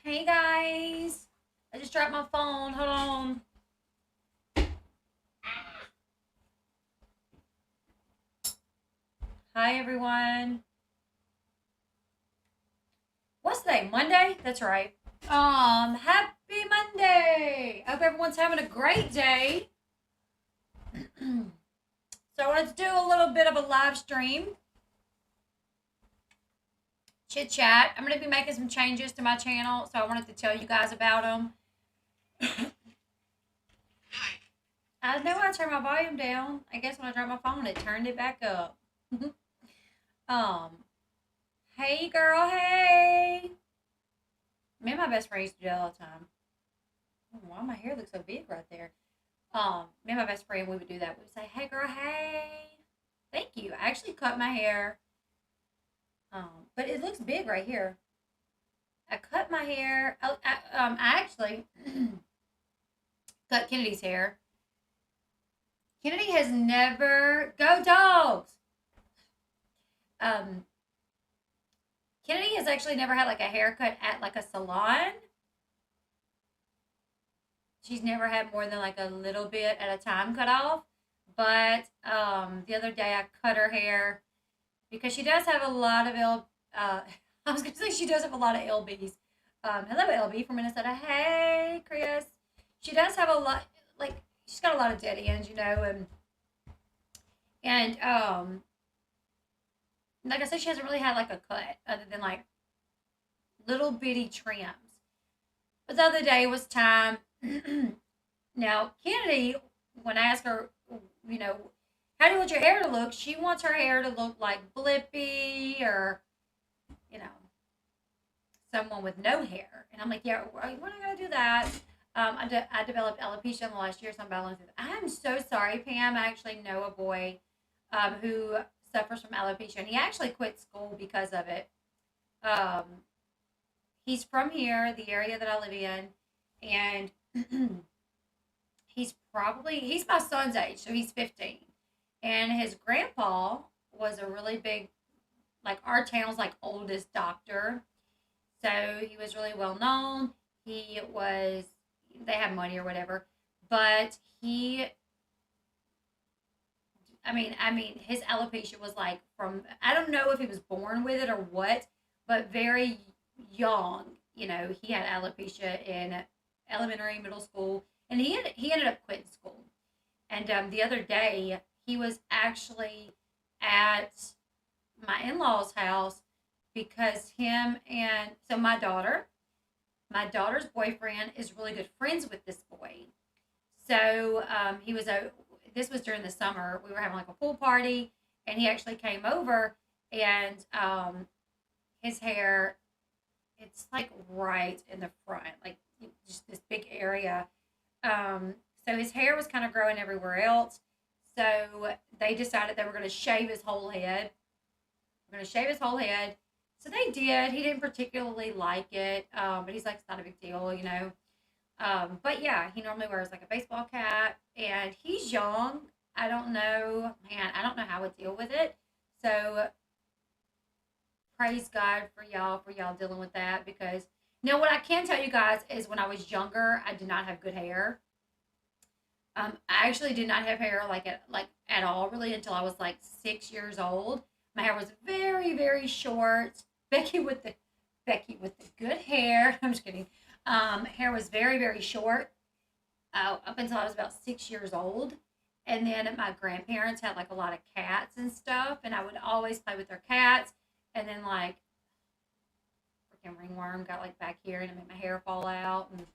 Hey guys, I just dropped my phone. Hold on. Hi everyone. What's today? Monday? That's right. Happy Monday. I hope everyone's having a great day. So I wanted to do a little bit of a live stream, chit chat. I'm going to be making some changes to my channel, so I wanted to tell you guys about them. I know I turned my volume down. I guess when I dropped my phone, it turned it back up. um, hey girl, hey. Me and my best friend used to do that all the time. Oh, why my hair looks so big right there? Me and my best friend, we would do that. We would say, "Hey, girl, hey." Thank you. I actually cut my hair, but it looks big right here. I cut my hair. I actually cut Kennedy's hair. Kennedy has never go dogs. Um, Kennedy has actually never had like a haircut at like a salon. She's never had more than like a little bit at a time cut off. But the other day I cut her hair because she does have a lot of I was gonna say she does have a lot of LBs. Hello LB from Minnesota. Hey Chris. She does have a lot, like she's got a lot of dead ends, and like I said, she hasn't really had like a cut other than like little bitty trims. But the other day was time. Now Kennedy, when I asked her, you know, how do you want your hair to look? She wants her hair to look like Blippy or, you know, someone with no hair. And I'm like, yeah, we're not going to do that. I developed alopecia in the last year, so I'm battling through that. I'm so sorry, Pam. I actually know a boy who suffers from alopecia, and he actually quit school because of it. Um, he's from here, the area that I live in, and he's my son's age, so he's 15. And his grandpa was a really big, like our town's like oldest doctor. So he was really well known. He was, they had money or whatever, but his alopecia was like from, I don't know if he was born with it or what, but very young. He had alopecia in elementary, middle school, and he ended up quitting school. And the other day, he was actually at my in law's house because him and so my daughter's boyfriend is really good friends with this boy. So this was during the summer. We were having like a pool party, and he actually came over, and his hair, it's like right in the front, like just this big area. So his hair was kind of growing everywhere else. So they decided they were going to shave his whole head. We're going to shave his whole head. So they did. He didn't particularly like it, but he's like, it's not a big deal. But yeah, he normally wears like a baseball cap, and he's young. I don't know, man. I don't know how I would deal with it. So praise God for y'all dealing with that because now what I can tell you guys is when I was younger, I did not have good hair. I actually did not have hair like at all really until I was like 6 years old. My hair was very very short. Becky with the Becky with the good hair. I'm just kidding. Hair was very very short up until I was about 6 years old. And then my grandparents had like a lot of cats and stuff, and I would always play with their cats. And then like freaking ringworm got like back here and it made my hair fall out. And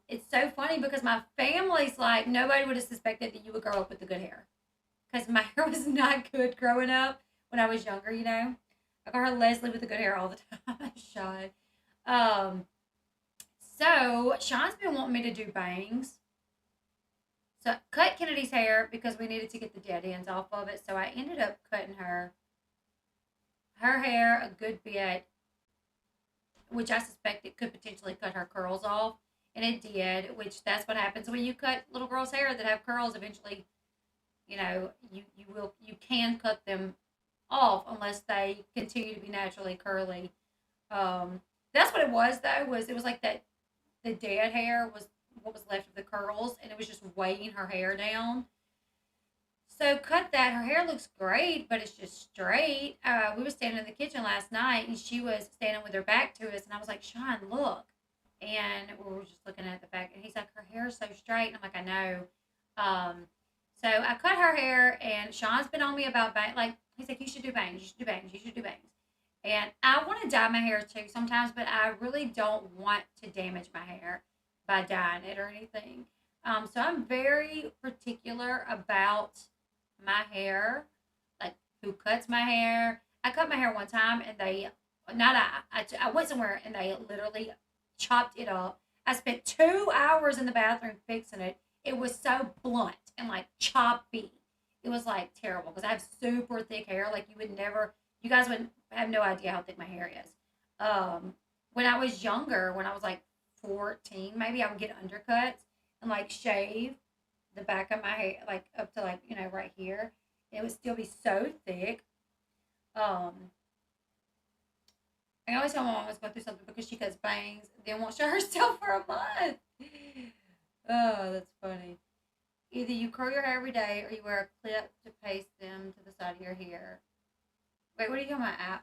it's so funny because my family's like nobody would have suspected that you would grow up with the good hair because my hair was not good growing up when I was younger. I call her Leslie with the good hair all the time. Sean. Um, so Sean's been wanting me to do bangs. So I cut Kennedy's hair because we needed to get the dead ends off of it. So I ended up cutting her hair a good bit, which I suspect it could potentially cut her curls off. And it did, which that's what happens when you cut little girls' hair that have curls. Eventually, you can cut them off unless they continue to be naturally curly. Um, That's what it was though. Was it was like that the dead hair was what was left of the curls, and it was just weighing her hair down. So cut that. Her hair looks great, but it's just straight. We were standing in the kitchen last night, and she was standing with her back to us, and I was like, "Sean, look." And we were just looking at the back, and he's like, "Her hair's so straight." And I'm like, "I know." Um, so I cut her hair, and Sean's been on me about bangs. Like he's like, "You should do bangs. You should do bangs. You should do bangs." And I want to dye my hair too sometimes, but I really don't want to damage my hair by dyeing it or anything. So I'm very particular about my hair, like who cuts my hair. I cut my hair one time and they, not I went somewhere and they literally chopped it up. I spent 2 hours in the bathroom fixing it. It was so blunt and like choppy. It was like terrible because I have super thick hair. Like you would never, you guys would have no idea how thick my hair is. When I was younger, when I was like 14, maybe I would get undercuts and like shave the back of my hair, like up to like, right here. It would still be so thick. Um, I always tell my mom I was going through something because she cuts bangs, then won't show herself for a month. Oh, that's funny. Either you curl your hair every day or you wear a clip to paste them to the side of your hair. Wait, what are you talking about?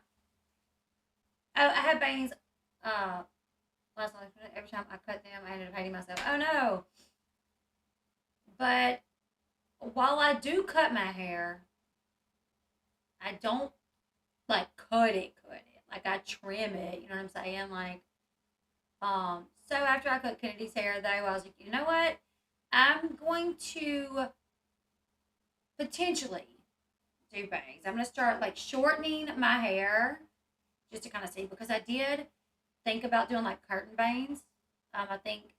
Oh, I had bangs last night. Every time I cut them, I ended up hating myself. Oh no. But while I do cut my hair, I don't like cut it. Like I trim it. You know what I'm saying? Like, so after I cut Kennedy's hair though, I was like, you know what? I'm going to potentially do bangs. I'm gonna start like shortening my hair just to kind of see because I did think about doing like curtain bangs. I think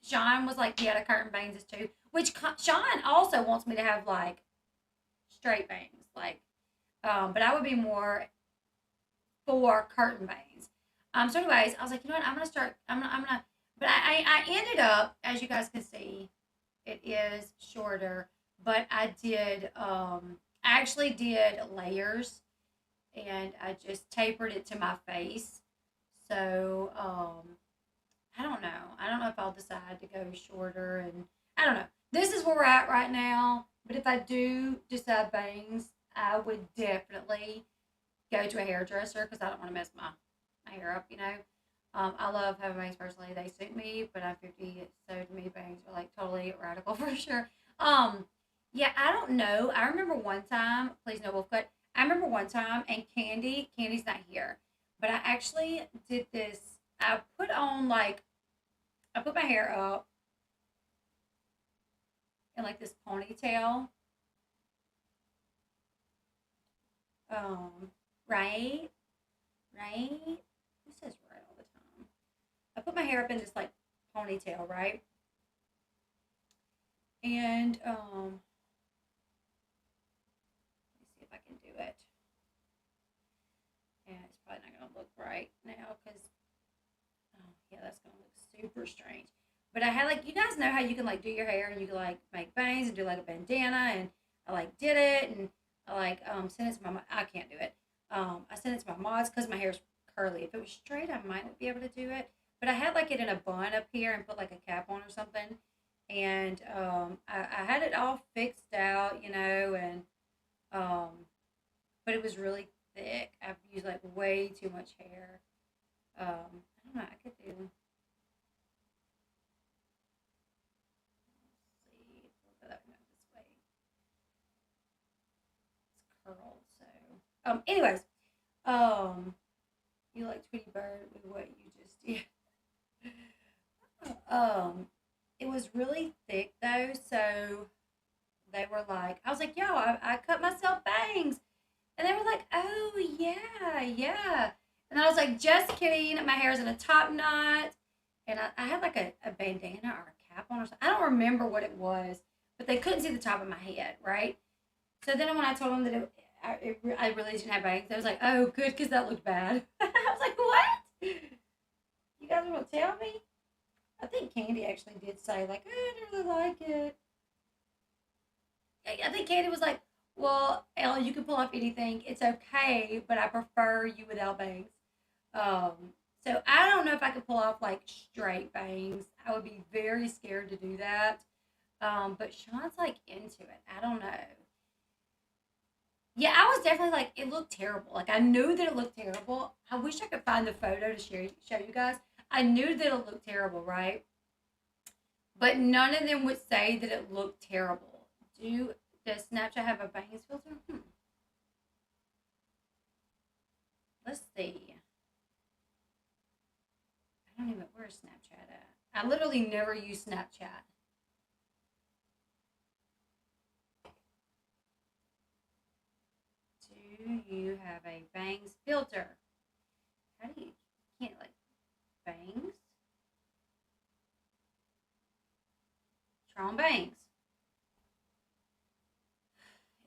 Sean was like, yeah, the curtain bangs is too. Which Sean also wants me to have like straight bangs, like, but I would be more for curtain bangs. So, anyways, I was like, you know what? I'm gonna start. I'm gonna. But I ended up, as you guys can see, it is shorter. But I did. I actually did layers, and I just tapered it to my face. So, I don't know. I don't know if I'll decide to go shorter, and I don't know. This is where we're at right now. But if I do decide bangs, I would definitely go to a hairdresser because I don't want to mess my hair up. I love having bangs personally. They suit me, but I'm 50, so to me, bangs are like totally radical for sure. Yeah, I don't know. I remember one time, please no wolf cut. I remember one time, and Candy's not here, but I actually did this. I put my hair up in like this ponytail. Um, right, right. Who says right all the time? I put my hair up in this like ponytail, right? And let me see if I can do it. And it's probably not gonna look right now because yeah, that's gonna look super strange. But I had like you guys know how you can like do your hair and you can like make bangs and do like a bandana and I like did it and I like sent it to my I can't do it. I sent it to my mods because my hair's curly. If it was straight, I might be able to do it. But I had like it in a bun up here and put like a cap on or something. And I had it all fixed out, and um, but it was really thick. I've used like way too much hair. I don't know. I could do. Let's see. We'll go this way. It's curled, so. Anyways, um, you like Tweety Bird with what you just did. um, it was really thick though, so they were like, I was like, yo, I cut myself bangs. And they were like, oh, yeah, yeah. And I was like, just kidding. My hair's in a top knot. And I had like a bandana or a cap on or something. I don't remember what it was, but they couldn't see the top of my head, right? So then when I told them that I really didn't have bangs, they was like, oh, good, because that looked bad. I was like, what? You guys want to tell me? I think Candy actually did say, like, oh, I didn't really like it. I think Candy was like, well, Elle, you can pull off anything. It's okay, but I prefer you without bangs. Um, So I don't know if I could pull off like straight bangs. I would be very scared to do that. But Sean's like into it. I don't know. Yeah, I was definitely like, it looked terrible. Like I knew that it looked terrible. I wish I could find the photo to show you guys. I knew that it looked terrible, right? But none of them would say that it looked terrible. Does Snapchat have a bangs filter? Let's see. I don't even, where's Snapchat at? I literally never use Snapchat. Do you have a bangs filter? How do you, can't like, bangs? Try on bangs.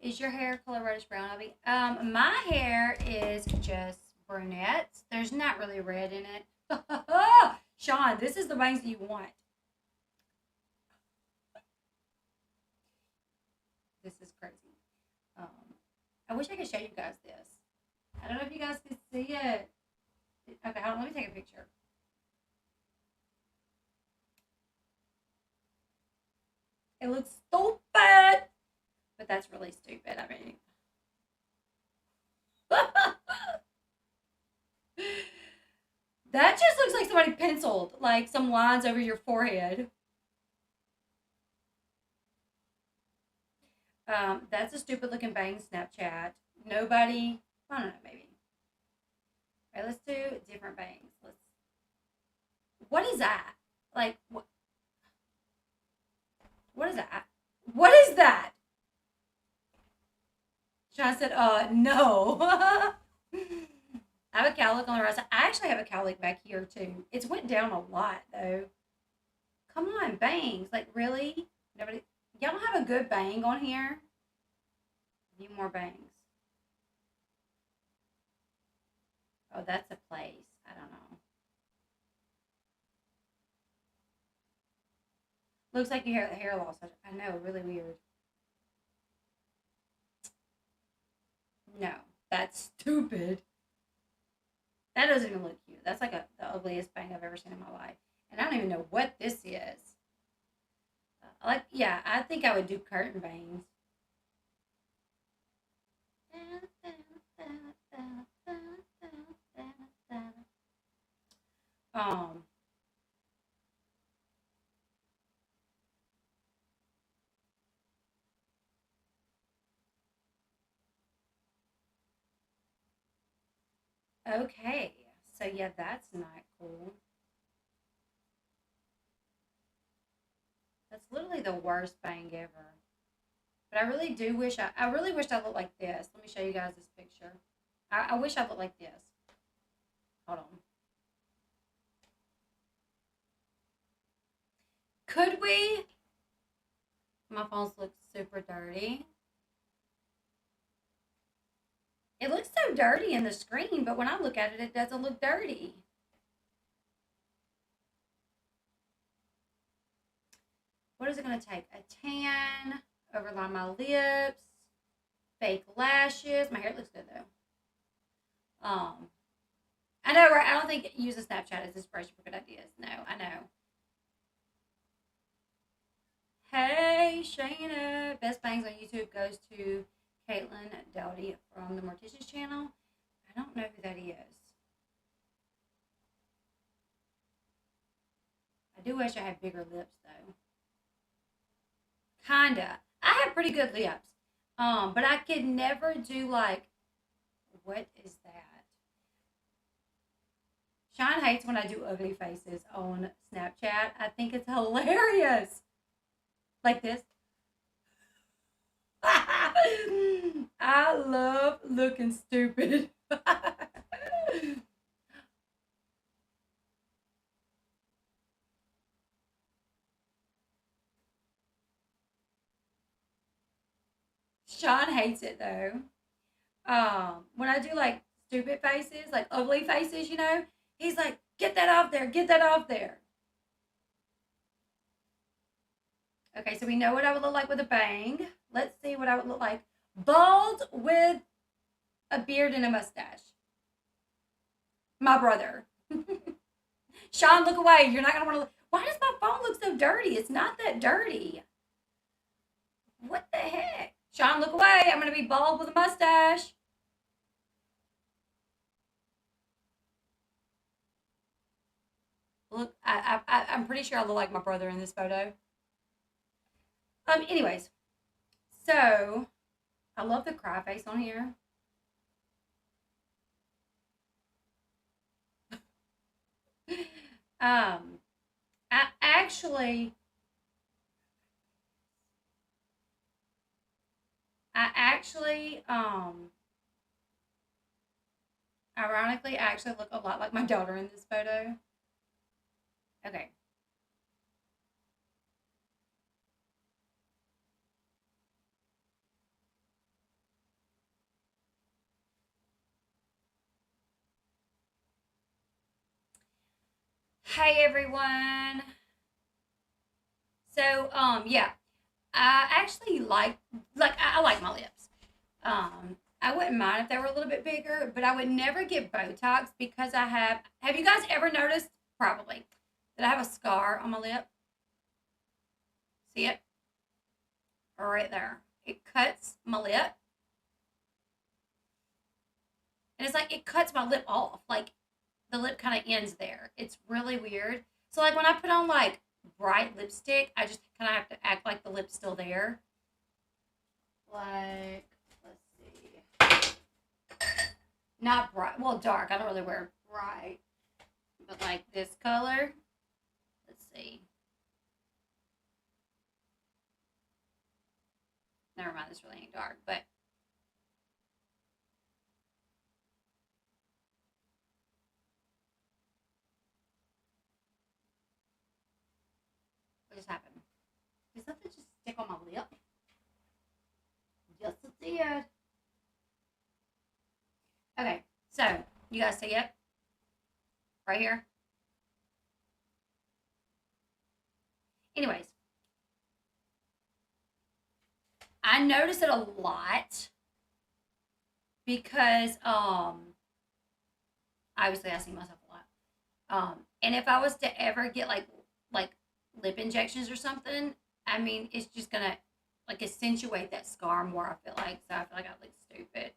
Is your hair color reddish brown, Abby? My hair is just brunette. There's not really red in it. Sean, this is the bangs that you want. This is crazy. Um, I wish I could show you guys this. I don't know if you guys can see it. Okay, hold on, let me take a picture. It looks stupid, but that's really stupid. I mean, that just looks like somebody penciled like some lines over your forehead. That's a stupid looking bang Snapchat. Nobody, I don't know, maybe. All right, let's do different bangs. What is that? Like, what is that? What is that? Sean said, no. I have a cowlick on the right side. I actually have a cowlick back here too. It's went down a lot though. Come on, bangs. Like, really? Nobody, y'all don't have a good bang on here? Need more bangs. Oh, that's a place. I don't know. Looks like you have hair loss. I know, really weird. No, that's stupid. That doesn't even look cute. That's like the ugliest bang I've ever seen in my life. And I don't even know what this is. Yeah, I think I would do curtain bangs. Um, okay. So yeah, that's not cool. That's literally the worst bang ever. But I really do wish I really wish I looked like this. Let me show you guys this picture. I wish I looked like this. Hold on. Could we? My phones look super dirty. It looks so dirty in the screen, but when I look at it, it doesn't look dirty. What is it going to take? A tan, overline my lips, fake lashes. My hair looks good though. I know, right? I don't think using Snapchat as inspiration for good ideas. No, I know. Hey, Shayna. Best bangs on YouTube goes to Caitlin Dowdy from the Mortician's channel. I don't know who that is. I do wish I had bigger lips though. Kinda. I have pretty good lips. But I could never do like, what is that? Sean hates when I do ugly faces on Snapchat. I think it's hilarious. Like this. I love looking stupid. Sean hates it though. When I do like stupid faces, like ugly faces, he's like, get that off there, get that off there. Okay, so we know what I would look like with a bang. Let's see what I would look like bald with a beard and a mustache. My brother. Sean, look away. You're not going to want to look. Why does my phone look so dirty? It's not that dirty. What the heck? Sean, look away. I'm going to be bald with a mustache. Look, I'm pretty sure I look like my brother in this photo. Anyways, so I love the cry face on here. I actually, ironically, I actually look a lot like my daughter in this photo. Okay. Hey everyone. So, yeah, I actually I like my lips. I wouldn't mind if they were a little bit bigger, but I would never get Botox because have you guys ever noticed, probably, that I have a scar on my lip? See it? Right there. It cuts my lip. And it's like, it cuts my lip off. Like, the lip kind of ends there. It's really weird. So, like, when I put on, like, bright lipstick, I just kind of have to act like the lip's still there. Like, let's see. Not bright. Well, dark. I don't really wear bright. But, like, this color. Let's see. Never mind. This really ain't dark. But what just happened? Did something just stick on my lip? Yes, it did. Okay, so you guys see it right here. Anyways, I notice it a lot because obviously I see myself a lot. And if I was to ever get like lip injections or something, I mean it's just gonna like accentuate that scar more. I feel like so I feel like I look stupid.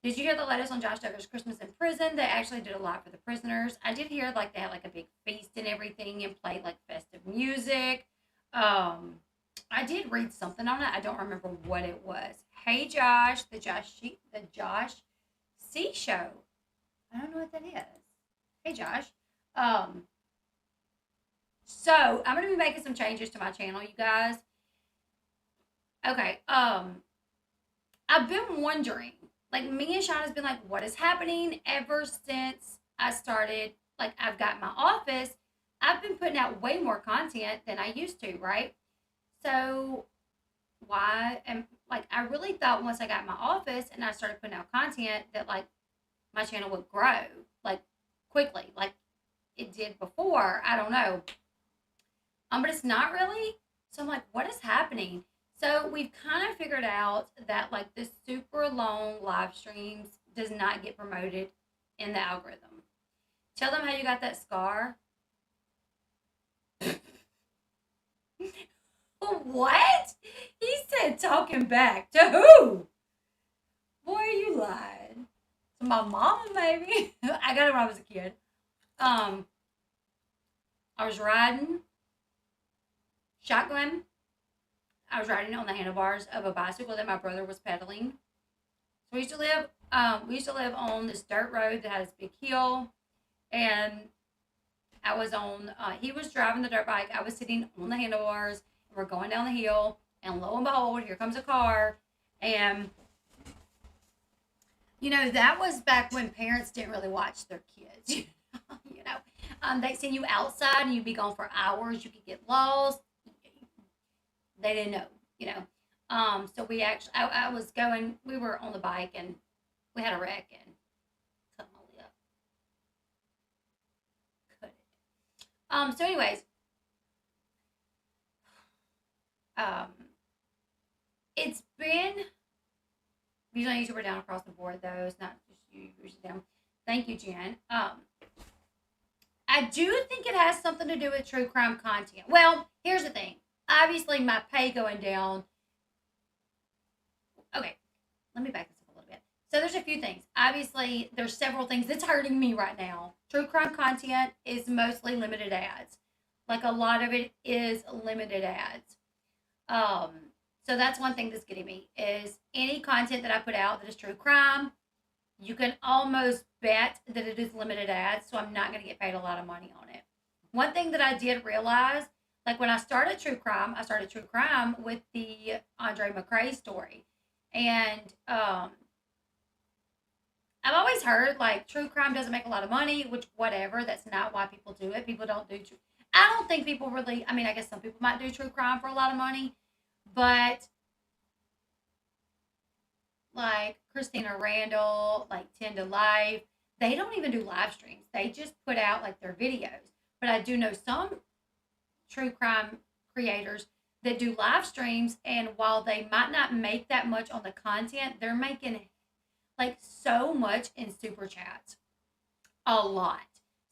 Did you hear the latest on Josh Duggar's Christmas in prison? They actually did a lot for the prisoners. I did hear like they had like a big feast and everything and played like festive music. Um, I did read something on it. I don't remember what it was. Hey Josh, the Josh C show. I don't know what that is. Hey Josh. Um, so I'm gonna be making some changes to my channel, you guys. Okay. I've been wondering, like me and Sean has been like, what is happening ever since I started, like I've got my office. I've been putting out way more content than I used to, right? So why and like I really thought once I got my office and I started putting out content that like my channel would grow like quickly, like it did before. I don't know. But it's not really. So I'm like, what is happening? So we've kind of figured out that like the super long live streams does not get promoted in the algorithm. Tell them how you got that scar. What? He said talking back. To who? Boy, you lied. To my mama, maybe. I got it when I was a kid. Um, I was riding shotgun. I was riding on the handlebars of a bicycle that my brother was pedaling. So we used to live on this dirt road that has a big hill, and I was on. He was driving the dirt bike. I was sitting on the handlebars. And we're going down the hill, and lo and behold, here comes a car, and that was back when parents didn't really watch their kids. you know, they send you outside, and you'd be gone for hours. You could get lost. They didn't know, you know. So we actually, I was going. We were on the bike, and we had a wreck, and cut my lip. Cut it. So anyways, um, it's been views on YouTube are down across the board, though. It's not just you, usually down. Thank you, Jen. I do think it has something to do with true crime content. Well, here's the thing. Obviously, my pay going down. Okay, let me back this up a little bit. So there's a few things. Obviously, there's several things that's hurting me right now. True crime content is mostly limited ads. Like a lot of it is limited ads. Um, so that's one thing that's getting me is any content that I put out that is true crime. You can almost bet that it is limited ads, so I'm not going to get paid a lot of money on it. One thing that I did realize, like when I started true crime with the Andre McRae story, and I've always heard like true crime doesn't make a lot of money, which whatever. That's not why people do it. People don't do true. I don't think people really. I mean, I guess some people might do true crime for a lot of money, but like Christina Randall, like 10 to Life, they don't even do live streams. They just put out like their videos. But I do know some true crime creators that do live streams, and while they might not make that much on the content, they're making like so much in super chats. A lot.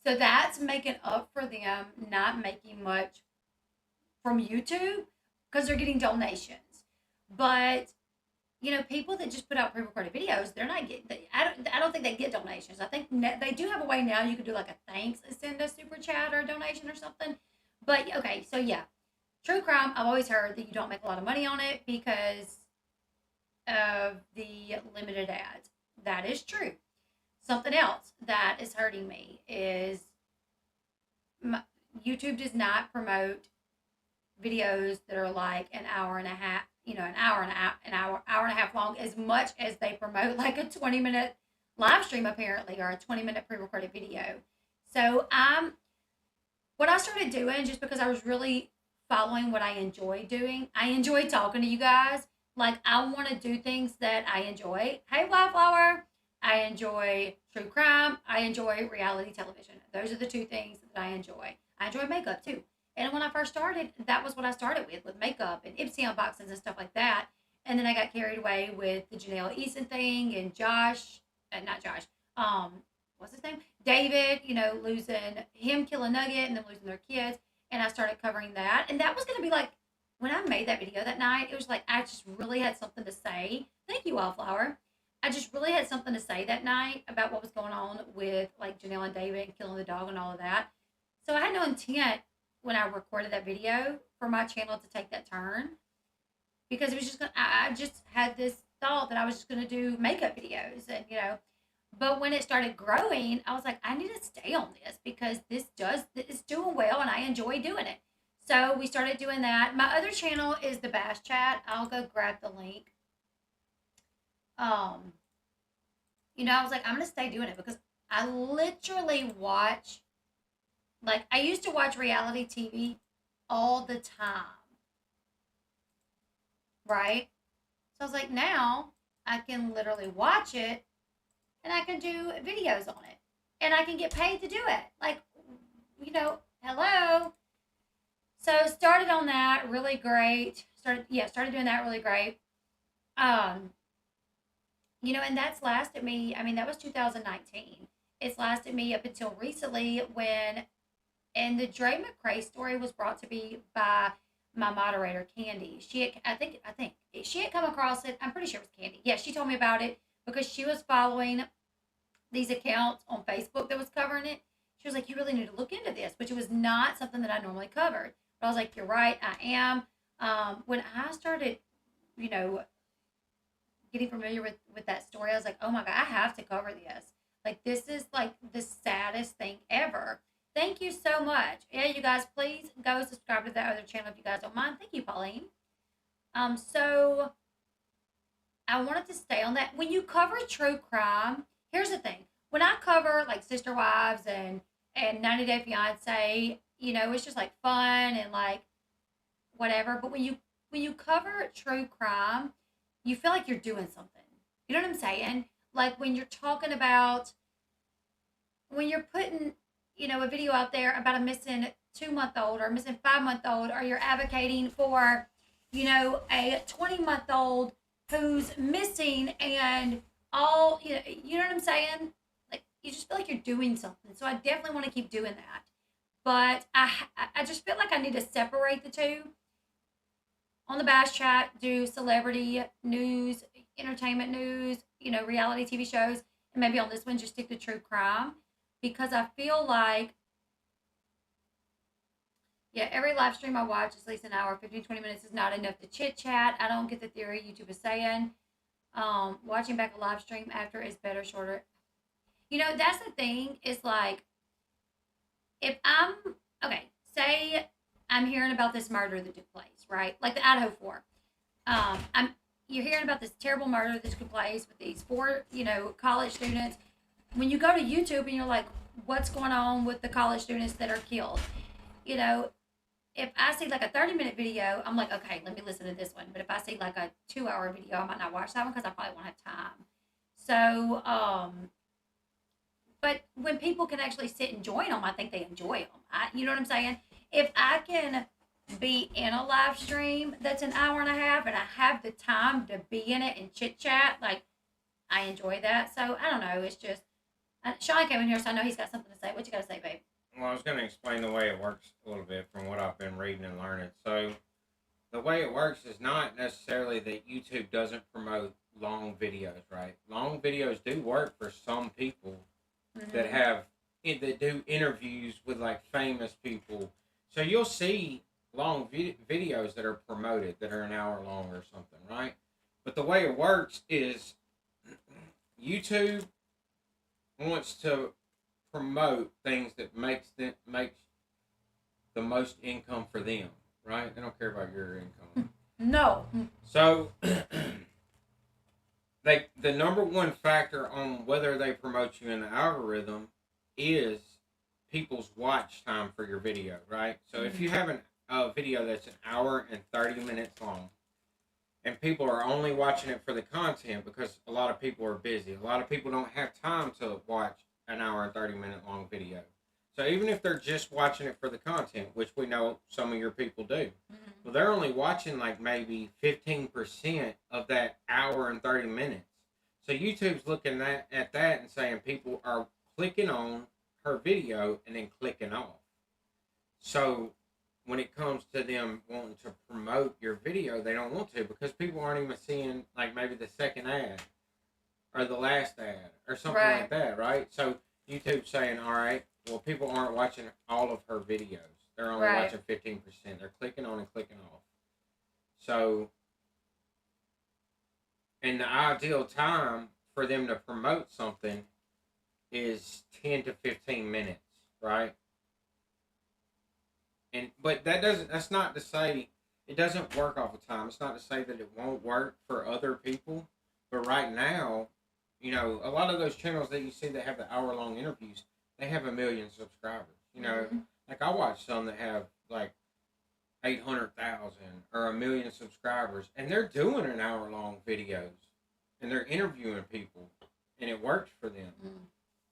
So that's making up for them not making much from YouTube because they're getting donations. But people that just put out pre-recorded videos, they're not getting. I don't think they get donations. I think they do have a way now. You can do like a thanks and send a super chat or a donation or something. But okay, so yeah, true crime. I've always heard that you don't make a lot of money on it because of the limited ads. That is true. Something else that is hurting me is YouTube does not promote videos that are like an hour and a half, an hour and a half long as much as they promote like a 20-minute live stream apparently or a 20-minute pre-recorded video. So what I started doing just because I was really following what I enjoy doing. I enjoy talking to you guys. Like I want to do things that I enjoy. Hey Wildflower. I enjoy true crime. I enjoy reality television. Those are the two things that I enjoy. I enjoy makeup too. And when I first started, that was what I started with makeup and Ipsy unboxings and stuff like that. And then I got carried away with the Janelle Eason thing and Josh, not Josh, what's his name? David, losing him, killing Nugget, and then losing their kids. And I started covering that. And that was going to be like, when I made that video that night, it was like, I just really had something to say. Thank you, Wildflower. I just really had something to say that night about what was going on with like Janelle and David and killing the dog and all of that. So I had no intent when I recorded that video for my channel to take that turn because it was just I just had this thought that I was just gonna do makeup videos and but when it started growing, I was like, I need to stay on this because it's doing well and I enjoy doing it. So we started doing that. My other channel is the Bash Chat. I'll go grab the link. I was like, I'm gonna stay doing it because I literally watch. Like, I used to watch reality TV all the time, right? So I was like, now I can literally watch it and I can do videos on it and I can get paid to do it. Like, hello. So started on that really great. Started doing that really great. And that's lasted me, that was 2019. It's lasted me up until recently and the Dre McRae story was brought to me by my moderator, Candy. I think she had come across it. I'm pretty sure it was Candy. Yeah, she told me about it because she was following these accounts on Facebook that was covering it. She was like, you really need to look into this, which was not something that I normally covered. But I was like, you're right, I am. When I started, getting familiar with that story, I was like, oh my God, I have to cover this. Like, this is like the saddest thing ever. Thank you so much. Yeah, you guys, please go subscribe to that other channel if you guys don't mind. Thank you, Pauline. So I wanted to stay on that. When you cover true crime, here's the thing. When I cover like Sister Wives and 90 Day Fiance, it's just like fun and like whatever. But when you cover true crime, you feel like you're doing something. You know what I'm saying? Like when you're talking about, when you're putting, a video out there about a missing 2-month-old or a missing 5-month-old, or you're advocating for, a 20-month-old who's missing and all, you know what I'm saying? Like you just feel like you're doing something. So I definitely want to keep doing that. But I just feel like I need to separate the two. On the Bash Chat, do celebrity news, entertainment news, reality TV shows, and maybe on this one just stick to true crime, because I feel like, yeah, every live stream I watch is at least an hour, 15, 20 minutes is not enough to chit chat. I don't get the theory YouTube is saying. Watching back a live stream after is better, shorter. That's the thing. Is like, if I'm okay, say I'm hearing about this murder that took place, right? Like the Idaho Four. I'm You're hearing about this terrible murder that took place with these four, college students. When you go to YouTube and you're like, what's going on with the college students that are killed? You know, if I see like a 30-minute video, I'm like, okay, let me listen to this one. But if I see like a 2-hour video, I might not watch that one because I probably won't have time. So, but when people can actually sit and join them, I think they enjoy them. You know what I'm saying? If I can be in a live stream that's an hour and a half and I have the time to be in it and chit chat, like, I enjoy that. So I don't know. It's just, Sean came in here, so I know he's got something to say. What you got to say, babe? Well, I was going to explain the way it works a little bit from what I've been reading and learning. So the way it works is not necessarily that YouTube doesn't promote long videos, right? Long videos do work for some people that have that do interviews with like famous people. So you'll see long videos that are promoted that are an hour long or something, right? But the way it works is YouTube wants to promote things that makes the most income for them, right? They don't care about your income. No. So the number one factor on whether they promote you in the algorithm is people's watch time for your video, right? So if you have a video that's an hour and 30 minutes long, and people are only watching it for the content because a lot of people are busy. A lot of people don't have time to watch an hour and 30-minute long video. So even if they're just watching it for the content, which we know some of your people do, well, they're only watching like maybe 15% of that hour and 30 minutes. So YouTube's looking at that and saying people are clicking on her video and then clicking off. So when it comes to them wanting to promote your video, they don't want to because people aren't even seeing like maybe the second ad or the last ad or something like that, right? So YouTube's saying, all right, well, people aren't watching all of her videos. They're only watching 15%. They're clicking on and clicking off. So, and the ideal time for them to promote something is 10 to 15 minutes, right? But that's not to say it doesn't work all the time. It's not to say that it won't work for other people. But right now, a lot of those channels that you see that have the hour-long interviews, they have 1 million subscribers. Like I watch some that have like 800,000 or 1 million subscribers, and they're doing an hour-long videos, and they're interviewing people, and it works for them.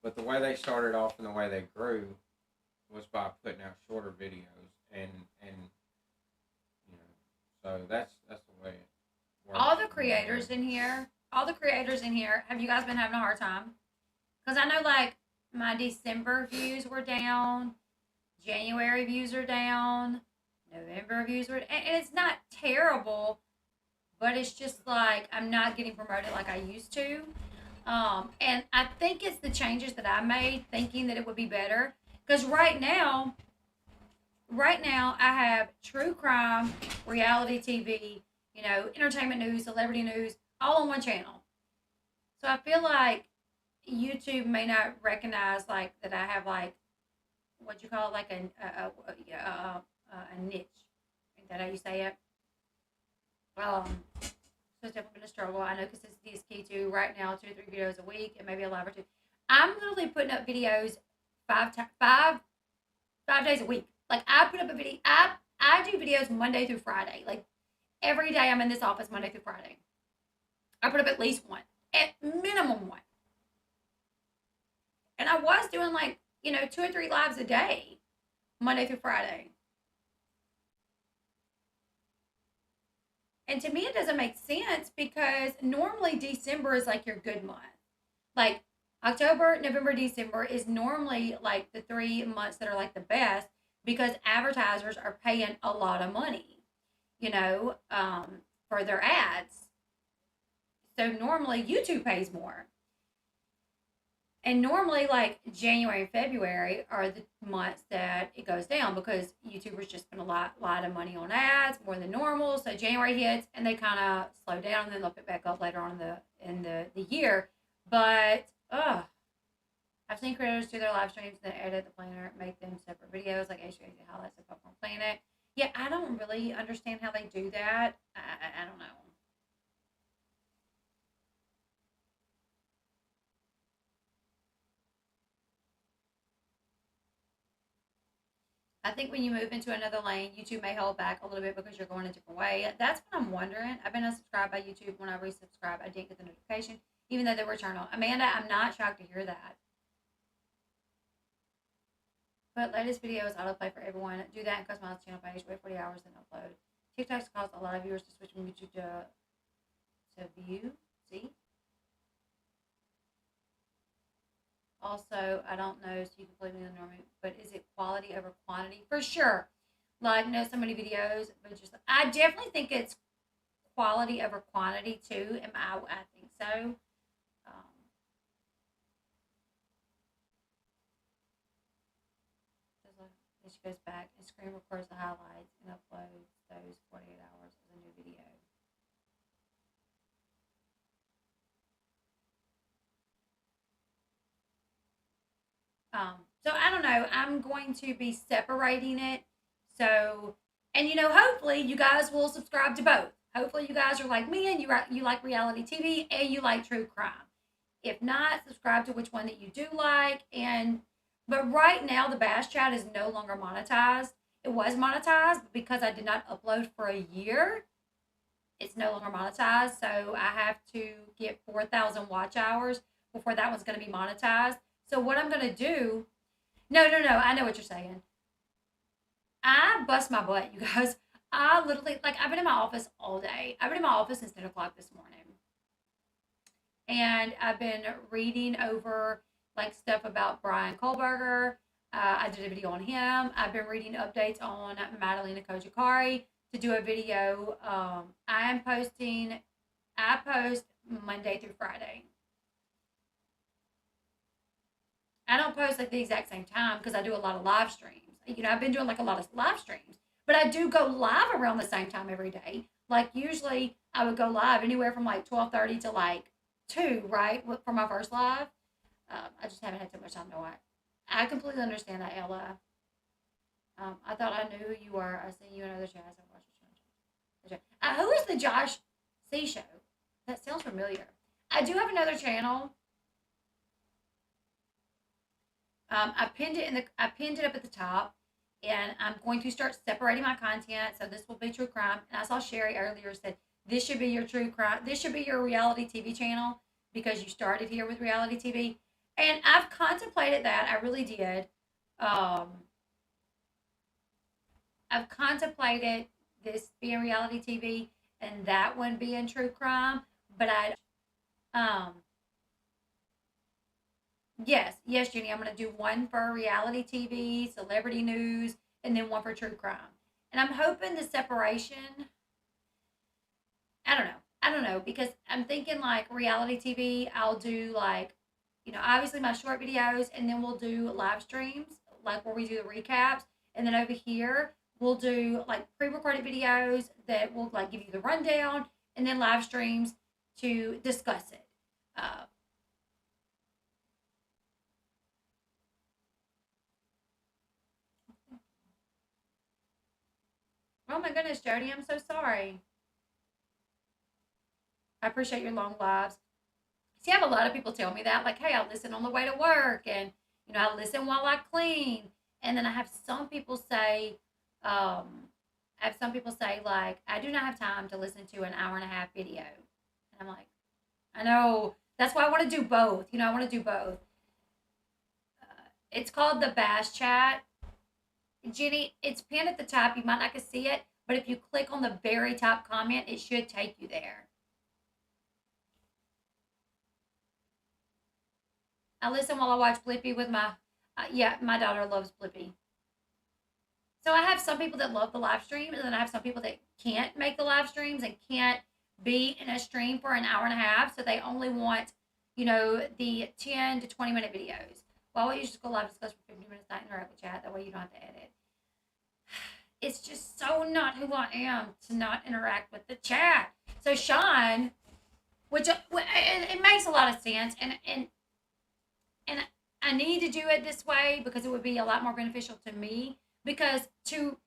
But the way they started off and the way they grew was by putting out shorter videos, and so that's the way it works. All the creators in here, have you guys been having a hard time? Because I know like my December views were down, January views are down, November views were, and it's not terrible, but it's just like I'm not getting promoted like I used to. And I think it's the changes that I made, thinking that it would be better. Because right now, I have true crime, reality TV, entertainment news, celebrity news, all on one channel. So I feel like YouTube may not recognize like that I have like what you call it, like a niche. Is that how you say it? So it's definitely been a struggle. I know consistency is key too. Right now, 2 to 3 videos a week and maybe a live or two. I'm literally putting up videos 5 days a week. Like I put up a video. I do videos Monday through Friday. Like every day I'm in this office Monday through Friday. I put up at least one, at minimum one. And I was doing like 2 or 3 lives a day, Monday through Friday. And to me, it doesn't make sense because normally December is like your good month. Like October, November, December is normally like the 3 months that are like the best because advertisers are paying a lot of money, you know, for their ads. So normally YouTube pays more. And normally, like January and February are the months that it goes down because YouTubers just spend a lot of money on ads, more than normal. So January hits and they kind of slow down, and then they'll pick back up later on in the year. But I've seen creators do their live streams, then edit the planner, make them separate videos like HVAC highlights of Popcorn Planet. Yeah, I don't really understand how they do that. I don't know. I think when you move into another lane, YouTube may hold back a little bit because you're going a different way. That's what I'm wondering. I've been unsubscribed by YouTube. When I resubscribe, I didn't get the notification, even though they were turned on. Amanda, I'm not shocked to hear that. But latest videos autoplay for everyone. Do that and customize the channel page. Wait 40 hours, then upload. TikToks cause a lot of viewers to switch from YouTube to view. See? Also, I don't know, so you can play me the normie, but is it quality over quantity? For sure. Like, no, so many videos, but just, I definitely think it's quality over quantity too. I think so. Then she goes back and screen records the highlights and uploads those 48 hours as a new video. So I don't know. I'm going to be separating it. So, and hopefully you guys will subscribe to both. Hopefully you guys are like me and you like reality TV and you like true crime. If not, subscribe to which one that you do like. But right now the Bash Chat is no longer monetized. It was monetized, but because I did not upload for a year, it's no longer monetized. So I have to get 4,000 watch hours before that one's going to be monetized. So what I'm going to do, no, I know what you're saying. I bust my butt, you guys. I literally, like, I've been in my office all day. I've been in my office since 10 o'clock this morning. And I've been reading over, like, stuff about Brian Kohlberger. I did a video on him. I've been reading updates on Madalena Kojakari to do a video. I post Monday through Friday. I don't post like the exact same time because I do a lot of live streams. I've been doing like a lot of live streams, but I do go live around the same time every day. Like usually I would go live anywhere from like 12:30 to like 2, right? For my first live. I just haven't had so much time to watch. I completely understand that, Ella. I thought I knew who you were. I seen you in other chats. I watched your channel. Who is the Josh C show? That sounds familiar. I do have another channel. I pinned it up at the top, and I'm going to start separating my content. So this will be true crime. And I saw Sherry earlier said this should be your true crime. This should be your reality TV channel because you started here with reality TV. And I've contemplated that. I really did. I've contemplated this being reality TV and that one being true crime, but yes, Jenny, I'm going to do one for reality TV, celebrity news, and then one for true crime. And I'm hoping the separation, I don't know, because I'm thinking like reality TV, I'll do like, obviously my short videos, and then we'll do live streams, like where we do the recaps. And then over here, we'll do like pre-recorded videos that will like give you the rundown, and then live streams to discuss it. Oh my goodness, Jody, I'm so sorry. I appreciate your long lives. See, I have a lot of people tell me that, like, hey, I listen on the way to work, and I listen while I clean. And then I have some people say, like, I do not have time to listen to an hour and a half video. And I'm like, I know. That's why I want to do both. I want to do both. It's called the Bash Chat. Jenny, it's pinned at the top. You might not can see it, but if you click on the very top comment, it should take you there. I listen while I watch Blippi with my, my daughter loves Blippi. So I have some people that love the live stream, and then I have some people that can't make the live streams and can't be in a stream for an hour and a half. So they only want, the 10 to 20-minute videos. Why don't you just go live discuss for 50 minutes, not interact with chat? That way you don't have to edit. It's just so not who I am to not interact with the chat. So Sean, which it makes a lot of sense, and I need to do it this way because it would be a lot more beneficial to me. Because to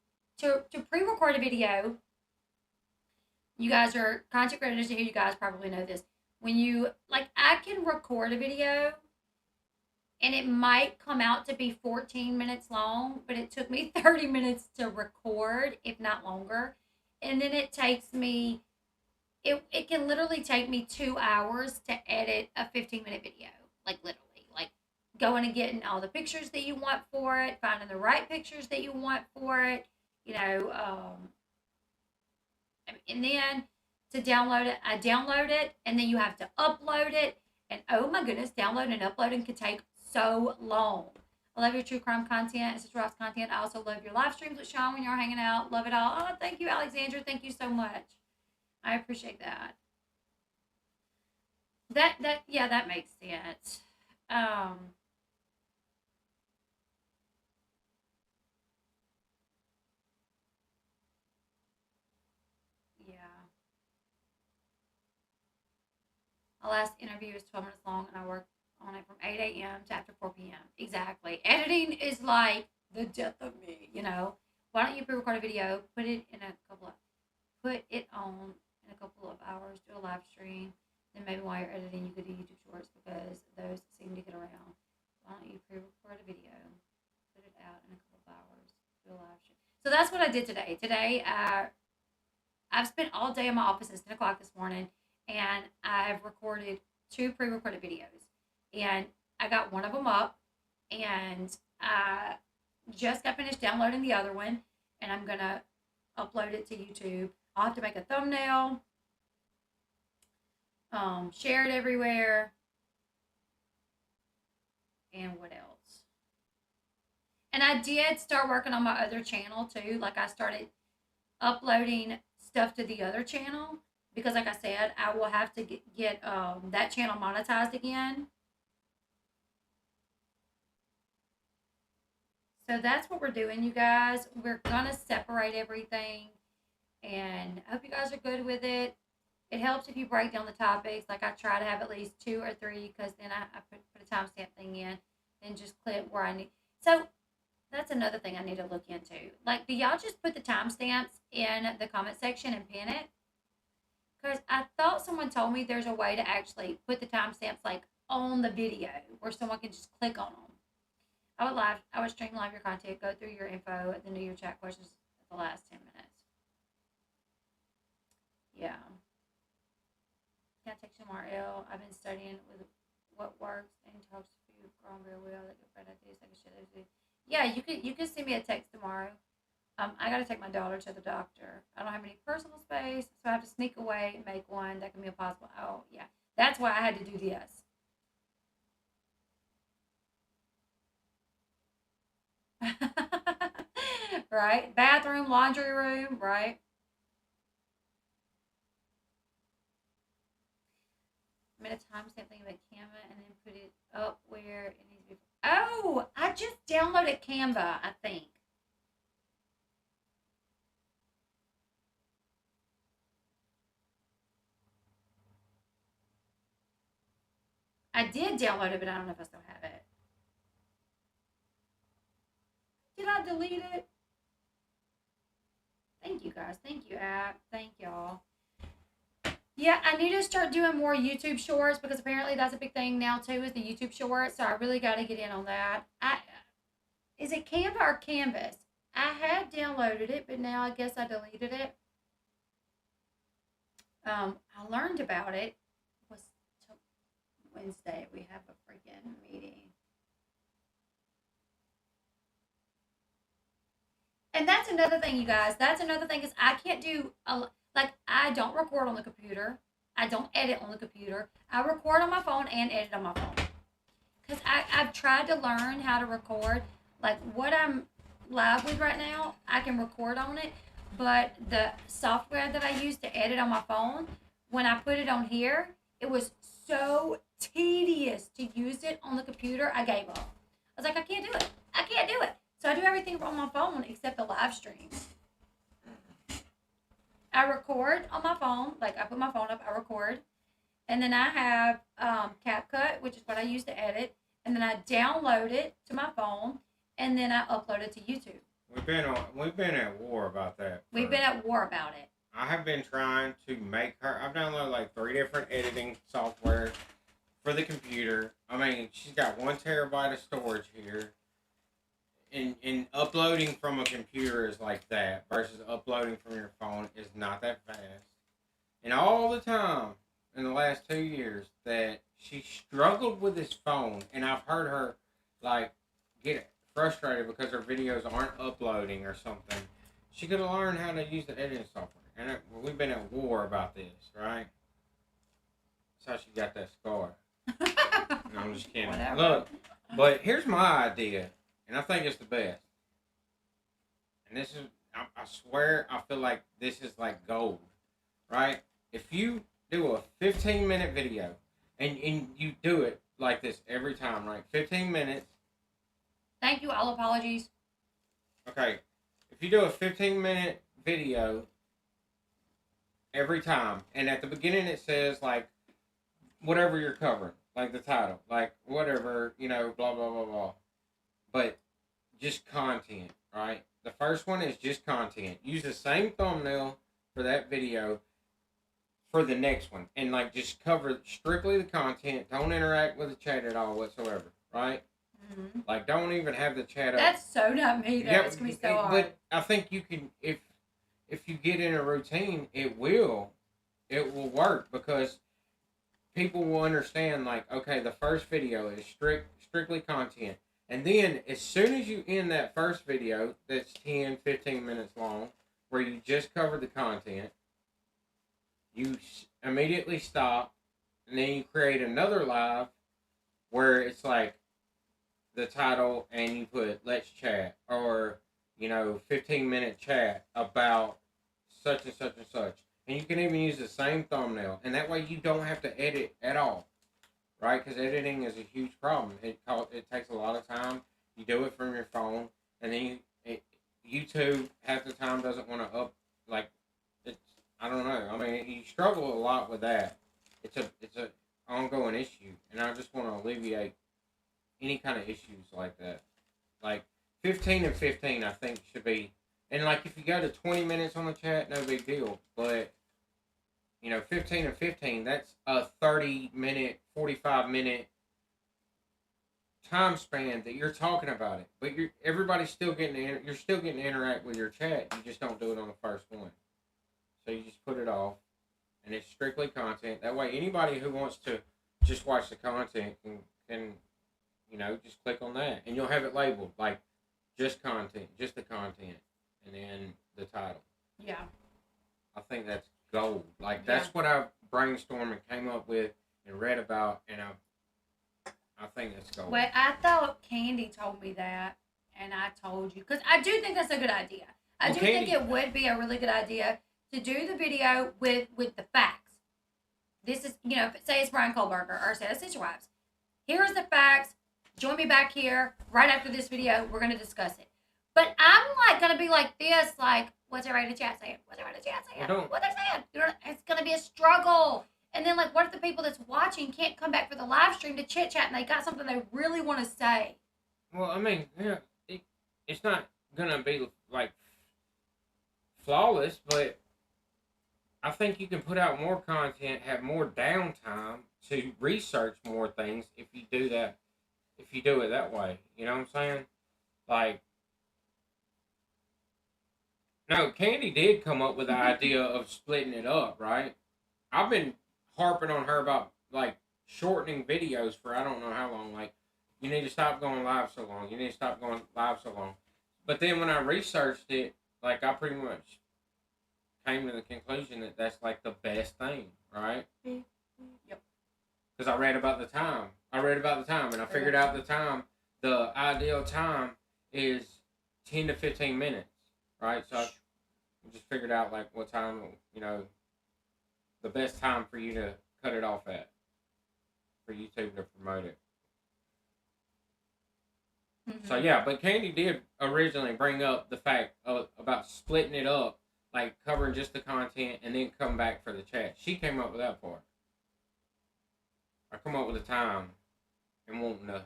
pre-record a video, you guys are content creators here. You guys probably know this. When you I can record a video, and it might come out to be 14 minutes long, but it took me 30 minutes to record, if not longer. And then it takes me, it can literally take me 2 hours to edit a 15-minute video. Literally. Going and getting all the pictures that you want for it, finding the right pictures that you want for it, and then to download it, I download it, and then you have to upload it. And oh my goodness, downloading and uploading could take so long. I love your true crime content and Sister Ross content. I also love your live streams with Sean when you're hanging out. Love it all. Oh, thank you, Alexandra. Thank you so much. I appreciate that. That makes sense. My last interview is 12 minutes long, and I worked on it from 8 a.m. to after 4 p.m. Exactly. Editing is like the death of me, Why don't you pre-record a video, put it on in a couple of hours, do a live stream, then maybe while you're editing, you could do YouTube Shorts because those seem to get around. Why don't you pre-record a video, put it out in a couple of hours, do a live stream. So that's what I did today. Today, I've spent all day in my office since 10 o'clock this morning, and I've recorded 2 pre-recorded videos, and I got one of them up, and I just got finished downloading the other one, and I'm gonna upload it to YouTube. I'll have to make a thumbnail, share it everywhere, and what else? And I did start working on my other channel too. I started uploading stuff to the other channel. Because like I said, I will have to get that channel monetized again. So that's what we're doing, you guys. We're going to separate everything. And I hope you guys are good with it. It helps if you break down the topics. I try to have at least 2 or 3 because then I put a timestamp thing in. Then just clip where I need. So that's another thing I need to look into. Do y'all just put the timestamps in the comment section and pin it? Because I thought someone told me there's a way to actually put the timestamps on the video where someone can just click on them. I would stream live your content, go through your info, and then do your chat questions at the last 10 minutes. Yeah. Can I text you tomorrow, Elle? I've been studying with what works and talks to you grown real well. That good friend ideas. I can share those. Yeah, you can send me a text tomorrow. I got to take my daughter to the doctor. I don't have any personal space, so I have to sneak away and make one. That can be impossible. Oh, yeah. That's why I had to do this. Right? Bathroom, laundry room, right? I'm going to timestamp thing about Canva and then put it up where it needs to be. Oh, I just downloaded Canva, I think. I did download it, but I don't know if I still have it. Did I delete it? Thank you, guys. Thank you, app. Thank y'all. Yeah, I need to start doing more YouTube Shorts because apparently that's a big thing now, too, is the YouTube Shorts. So I really got to get in on that. Is it Canva or Canvas? I had downloaded it, but now I guess I deleted it. I learned about it. Wednesday we have a freaking meeting, and that's another thing, you guys. That's another thing is I can't do I don't record on the computer. I don't edit on the computer. I record on my phone and edit on my phone because I've tried to learn how to record what I'm live with right now, I can record on it. But the software that I use to edit on my phone, when I put it on here, it was so tedious to use it on the computer. I gave up. I was like, I can't do it. I can't do it. So I do everything on my phone except the live streams. I record on my phone. Like, I put my phone up, I record. And then I have CapCut, which is what I use to edit. And then I download it to my phone. And then I upload it to YouTube. We've been at war about that. We've been at war about it. I have been trying to make her. I've downloaded like 3 different editing software for the computer. I mean, she's got 1 terabyte of storage here. And uploading from a computer is like that versus uploading from your phone is not that fast. And all the time in the last 2 years that she struggled with this phone, and I've heard her like get frustrated because her videos aren't uploading or something. She could have learned how to use the editing software. And we've been at war about this, right? That's how she got that scar. No, I'm just kidding. Whatever. Look, but here's my idea, and I think it's the best. And this is, I swear, I feel like this is like gold, right? If you do a 15-minute video, and you do it like this every time, right? 15 minutes. Thank you. All apologies. Okay. If you do a 15-minute video every time, and at the beginning it says, like, whatever you're covering, like the title, like, whatever, you know, blah, blah, blah, blah. But just content, right? The first one is just content. Use the same thumbnail for that video for the next one. And, like, just cover strictly the content. Don't interact with the chat at all whatsoever, right? Mm-hmm. Like, don't even have the chat up. That's so not me, though. It's going to be so hard. But I think you can, if you get in a routine, it will work, because people will understand, like, okay, the first video is strictly content. And then as soon as you end that first video that's 10, 15 minutes long, where you just covered the content, you immediately stop, and then you create another live where it's like the title, and you put let's chat, or, you know, 15-minute chat about such and such and such. And you can even use the same thumbnail. And that way you don't have to edit at all. Right? Because editing is a huge problem. It takes a lot of time. You do it from your phone. And then YouTube half the time doesn't want to I don't know. I mean, you struggle a lot with that. It's a ongoing issue. And I just want to alleviate any kind of issues like that. Like 15 and 15, I think should be. And like if you go to 20 minutes on the chat, no big deal. But, you know, 15 and 15, that's a 30-minute, 45-minute time span that you're talking about it. But everybody's still you're still getting to interact with your chat. You just don't do it on the first one. So you just put it off, and it's strictly content. That way anybody who wants to just watch the content can you know, just click on that. And you'll have it labeled, like, just content, just the content, and then the title. Yeah. I think that's gold. Like, that's what I brainstormed and came up with and read about, and I think that's gold. Well, I thought Candy told me that, and I told you. Because I do think that's a good idea. I do think it would be a really good idea to do the video with the facts. This is, you know, say it's Brian Kohlberger, or say it's Sister Wives. Here's the facts. Join me back here right after this video. We're going to discuss it. But I'm like going to be like this, like, what's everybody in the chat saying? What's everybody in the chat saying? What they saying? You know, it's going to be a struggle. And then, like, what if the people that's watching can't come back for the live stream to chit chat and they got something they really want to say? Well, I mean, yeah, it's not going to be like flawless, but I think you can put out more content, have more downtime to research more things if you do that. If you do it that way, you know what I'm saying? Like, no, Candy did come up with the idea of splitting it up, right? I've been harping on her about, like, shortening videos for I don't know how long. Like, you need to stop going live so long. You need to stop going live so long. But then when I researched it, like, I pretty much came to the conclusion that that's, like, the best thing, right? Yep. Because I read about the time. And I figured out the time. The ideal time is 10 to 15 minutes, right? So I just figured out like what time, the best time for you to cut it off at for YouTube to promote it. So yeah, but Candy did originally bring up the fact about splitting it up, like covering just the content and then come back for the chat. She came up with that part. I come up with the time and wanting to.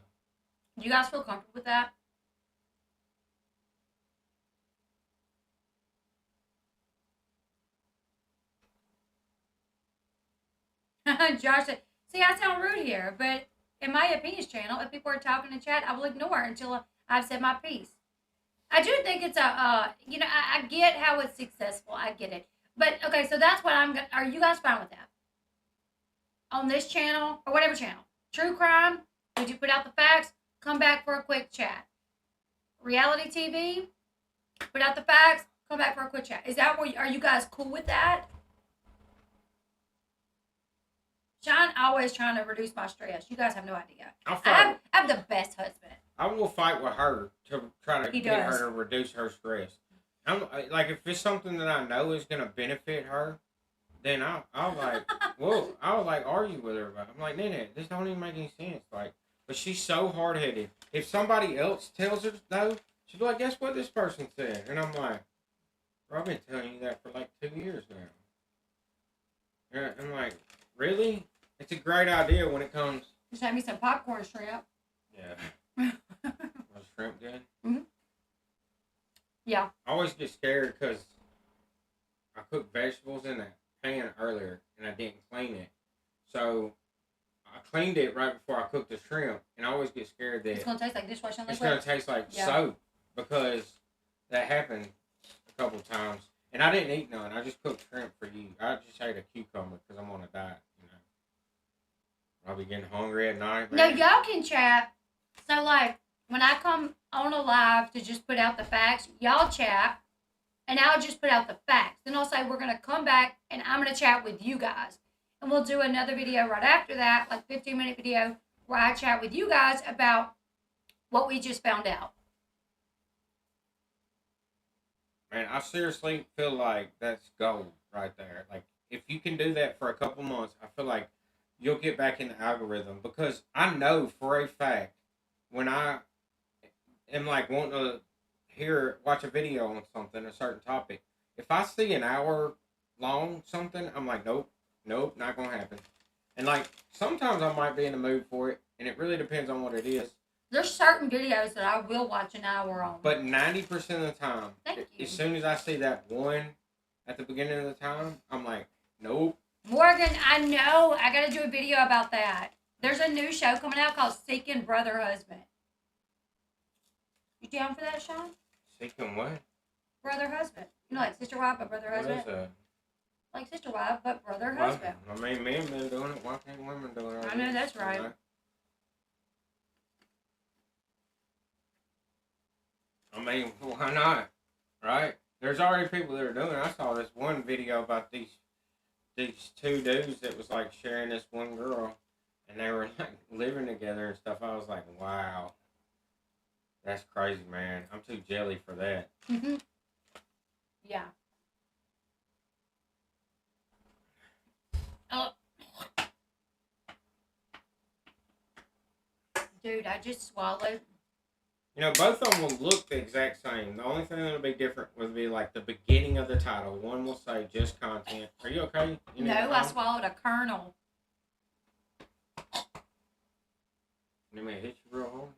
You guys feel comfortable with that? Josh said, see, I sound rude here, but in my opinions channel, if people are talking in chat, I will ignore until I've said my piece. I do think it's I get how it's successful. I get it. But, okay, so that's what are you guys fine with that? On this channel, or whatever channel. True crime, would you put out the facts, come back for a quick chat. Reality TV, put out the facts, come back for a quick chat. Is that are you guys cool with that? Sean always trying to reduce my stress. You guys have no idea. I have the best husband. I will fight with her to try to get her to reduce her stress. I'm like, if it's something that I know is gonna benefit her, then I'll like, I'll like argue with her about it. I'm like, Nene, this don't even make any sense. Like, but she's so hard headed. If somebody else tells her no, she'll be like, guess what this person said? And I'm like, bro, I've been telling you that for like 2 years now. And I'm like, really? It's a great idea when it comes. Just have me some popcorn shrimp. Yeah. Was shrimp good? Mm-hmm. Yeah. I always get scared because I cooked vegetables in that pan earlier and I didn't clean it. So I cleaned it right before I cooked the shrimp, and I always get scared that it's going to taste like dishwashing liquid. It's going to taste like soap, because that happened a couple times. And I didn't eat none. I just cooked shrimp for you. I just ate a cucumber because I'm on a diet, I'll be getting hungry at night. Man. No, y'all can chat. So, like, when I come on a live to just put out the facts, y'all chat, and I'll just put out the facts. Then I'll say we're going to come back, and I'm going to chat with you guys. And we'll do another video right after that, like 15-minute video, where I chat with you guys about what we just found out. Man, I seriously feel like that's gold right there. Like, if you can do that for a couple months, I feel like you'll get back in the algorithm, because I know for a fact when I am like wanting to watch a video on something, a certain topic, if I see an hour long something, I'm like, nope, not gonna happen. And like, sometimes I might be in the mood for it, and it really depends on what it is. There's certain videos that I will watch an hour on. But 90% of the time, as soon as I see that one at the beginning of the time, I'm like, nope. Morgan, I know. I got to do a video about that. There's a new show coming out called Seeking Brother Husband. You down for that, Sean? Seeking what? Brother Husband. You know, like Sister Wife, but Brother Husband? What is that? Like Sister Wife, but Brother Husband. I mean, men been doing it. Why can't women do it? I know, that's right. I mean, why not? Right? There's already people that are doing it. I saw this one video about these two dudes that was like sharing this one girl, and they were like living together and stuff. I was like, wow, that's crazy, man. I'm too jelly for that. Mm-hmm. Yeah. Oh. Dude, I just swallowed. Both of them will look the exact same. The only thing that'll be different would be like the beginning of the title. One will say just content. Are you okay? No, I swallowed a kernel. You may hit you real hard.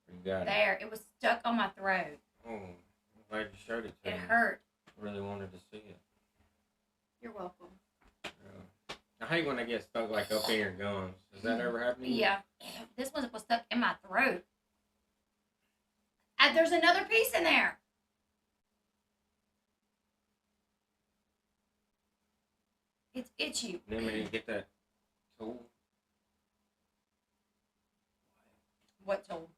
You got it. There, it was stuck on my throat. Oh, I'm glad you showed it to me. It hurt. I really wanted to see it. You're welcome. I hate when they get stuck like up in your gums. Does that ever happen to you? Yeah. This one was stuck in my throat. And there's another piece in there. It's itchy. Then we need to get that tool. What tool?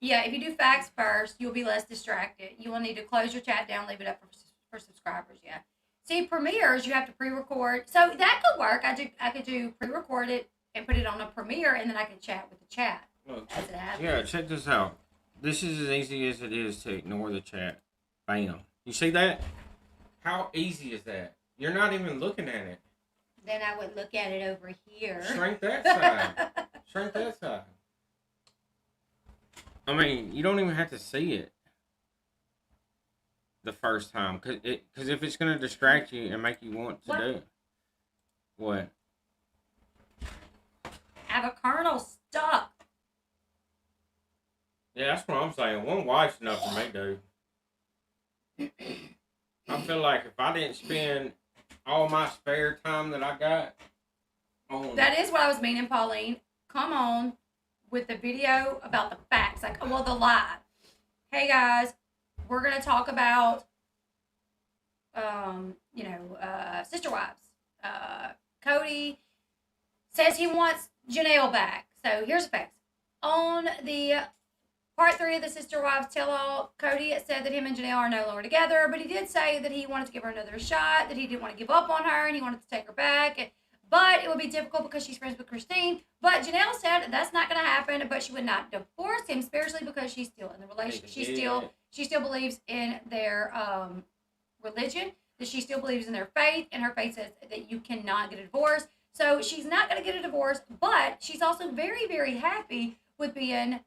Yeah, if you do facts first, you'll be less distracted. You will need to close your chat down, leave it up for subscribers, yeah. See, premieres, you have to pre-record. So that could work. I could do pre-record it and put it on a Premiere, and then I can chat with the chat Look, as it happens. yeah, check this out. This is as easy as it is to ignore the chat. Bam. You see that? How easy is that? You're not even looking at it. Then I would look at it over here. Shrink that side. Shrink that side. I mean, you don't even have to see it the first time, cause if it's gonna distract you and make you want to do it. What? I have a kernel stuck. Yeah, that's what I'm saying. One wife's enough for me, dude. I feel like if I didn't spend all my spare time that I got on... That is what I was meaning, Pauline. Come on with the video about the facts. Like, well, the live. Hey, guys, we're going to talk about, sister wives. Cody says he wants Janelle back. So here's the facts. On the part 3 of the Sister Wives Tell All, Cody said that him and Janelle are no longer together, but he did say that he wanted to give her another shot, that he didn't want to give up on her, and he wanted to take her back. But it would be difficult because she's friends with Christine. But Janelle said that's not going to happen, but she would not divorce him, spiritually, because she's still in the relationship. She still believes in their religion, that she still believes in their faith, and her faith says that you cannot get a divorce. So she's not going to get a divorce, but she's also very, very happy with being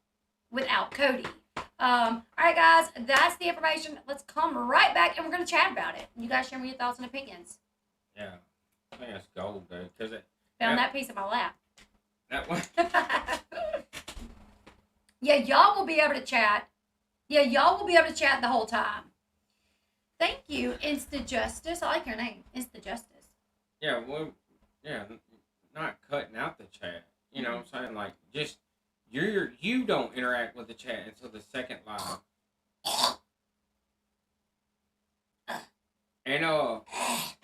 without Cody. All right, guys, that's the information. Let's come right back, and we're going to chat about it. You guys share me your thoughts and opinions. Yeah, I think that's gold, dude. Cause Found that piece in my lap. That one. Yeah, y'all will be able to chat. Yeah, y'all will be able to chat the whole time. Thank you, Insta Justice. I like your name, Insta Justice. Yeah, well, yeah, not cutting out the chat. You know what I'm saying? Like, just you don't interact with the chat until the second live. And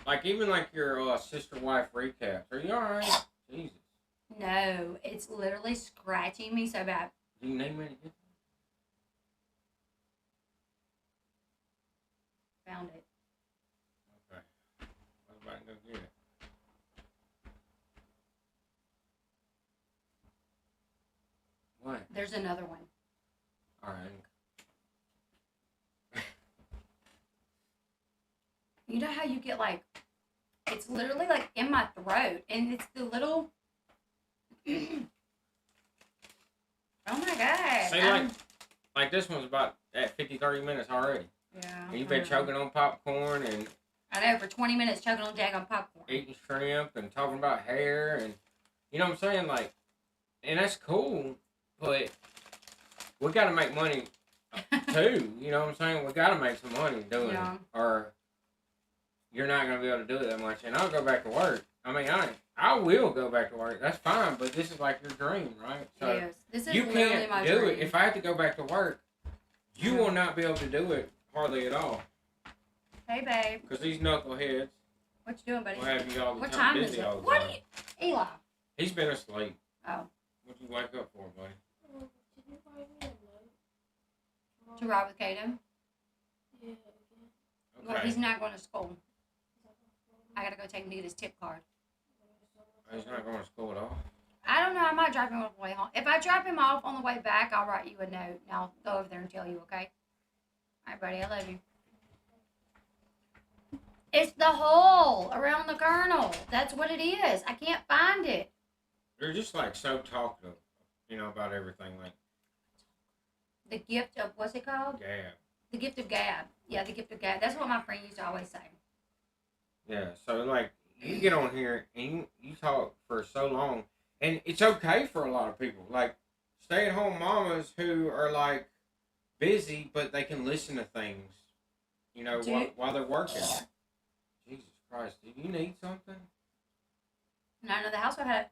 like even like your sister wife recaps. Are you alright? Jesus. No, it's literally scratching me so bad. Do you name it? Found it. Okay. I was about to go get it. What? There's another one. Alright. You know how you get like, it's literally like in my throat, and it's the little. Oh my god! See, like this one's about at 30 minutes already. Yeah. And you've been choking on popcorn and. I know, for 20 minutes choking on daggone popcorn. Eating shrimp and talking about hair and, you know what I'm saying? Like, and that's cool, but we got to make money too. You know what I'm saying? We got to make some money doing it, or you're not going to be able to do it that much. And I'll go back to work. I mean, I will go back to work. That's fine, but this is like your dream, right? So yes, this is you literally can't my do dream. it. If I have to go back to work, you will not be able to do it hardly at all. Hey, babe. Because these knuckleheads What you doing, buddy? will have you all the What time time is busy it? all the What time. are you, Eli? He's been asleep. Oh. What'd you wake up for, buddy? To ride with Kaden? Yeah. Well, he's not going to school. I gotta go take him to get his tip card. He's not going to school at all. I don't know. I might drop him on the way home. If I drop him off on the way back, I'll write you a note, and I'll go over there and tell you, okay? All right, buddy. I love you. It's the hole around the kernel. That's what it is. I can't find it. They're just like so talkative, you know, about everything. Like The gift of, what's it called? gab. The gift of gab. Yeah, the gift of gab. That's what my friend used to always say. Yeah. So like you get on here and you talk for so long, and it's okay for a lot of people. Like stay-at-home mamas who are like busy, but they can listen to things, you know, while they're working. Jesus Christ, do you need something? No, the housewife had a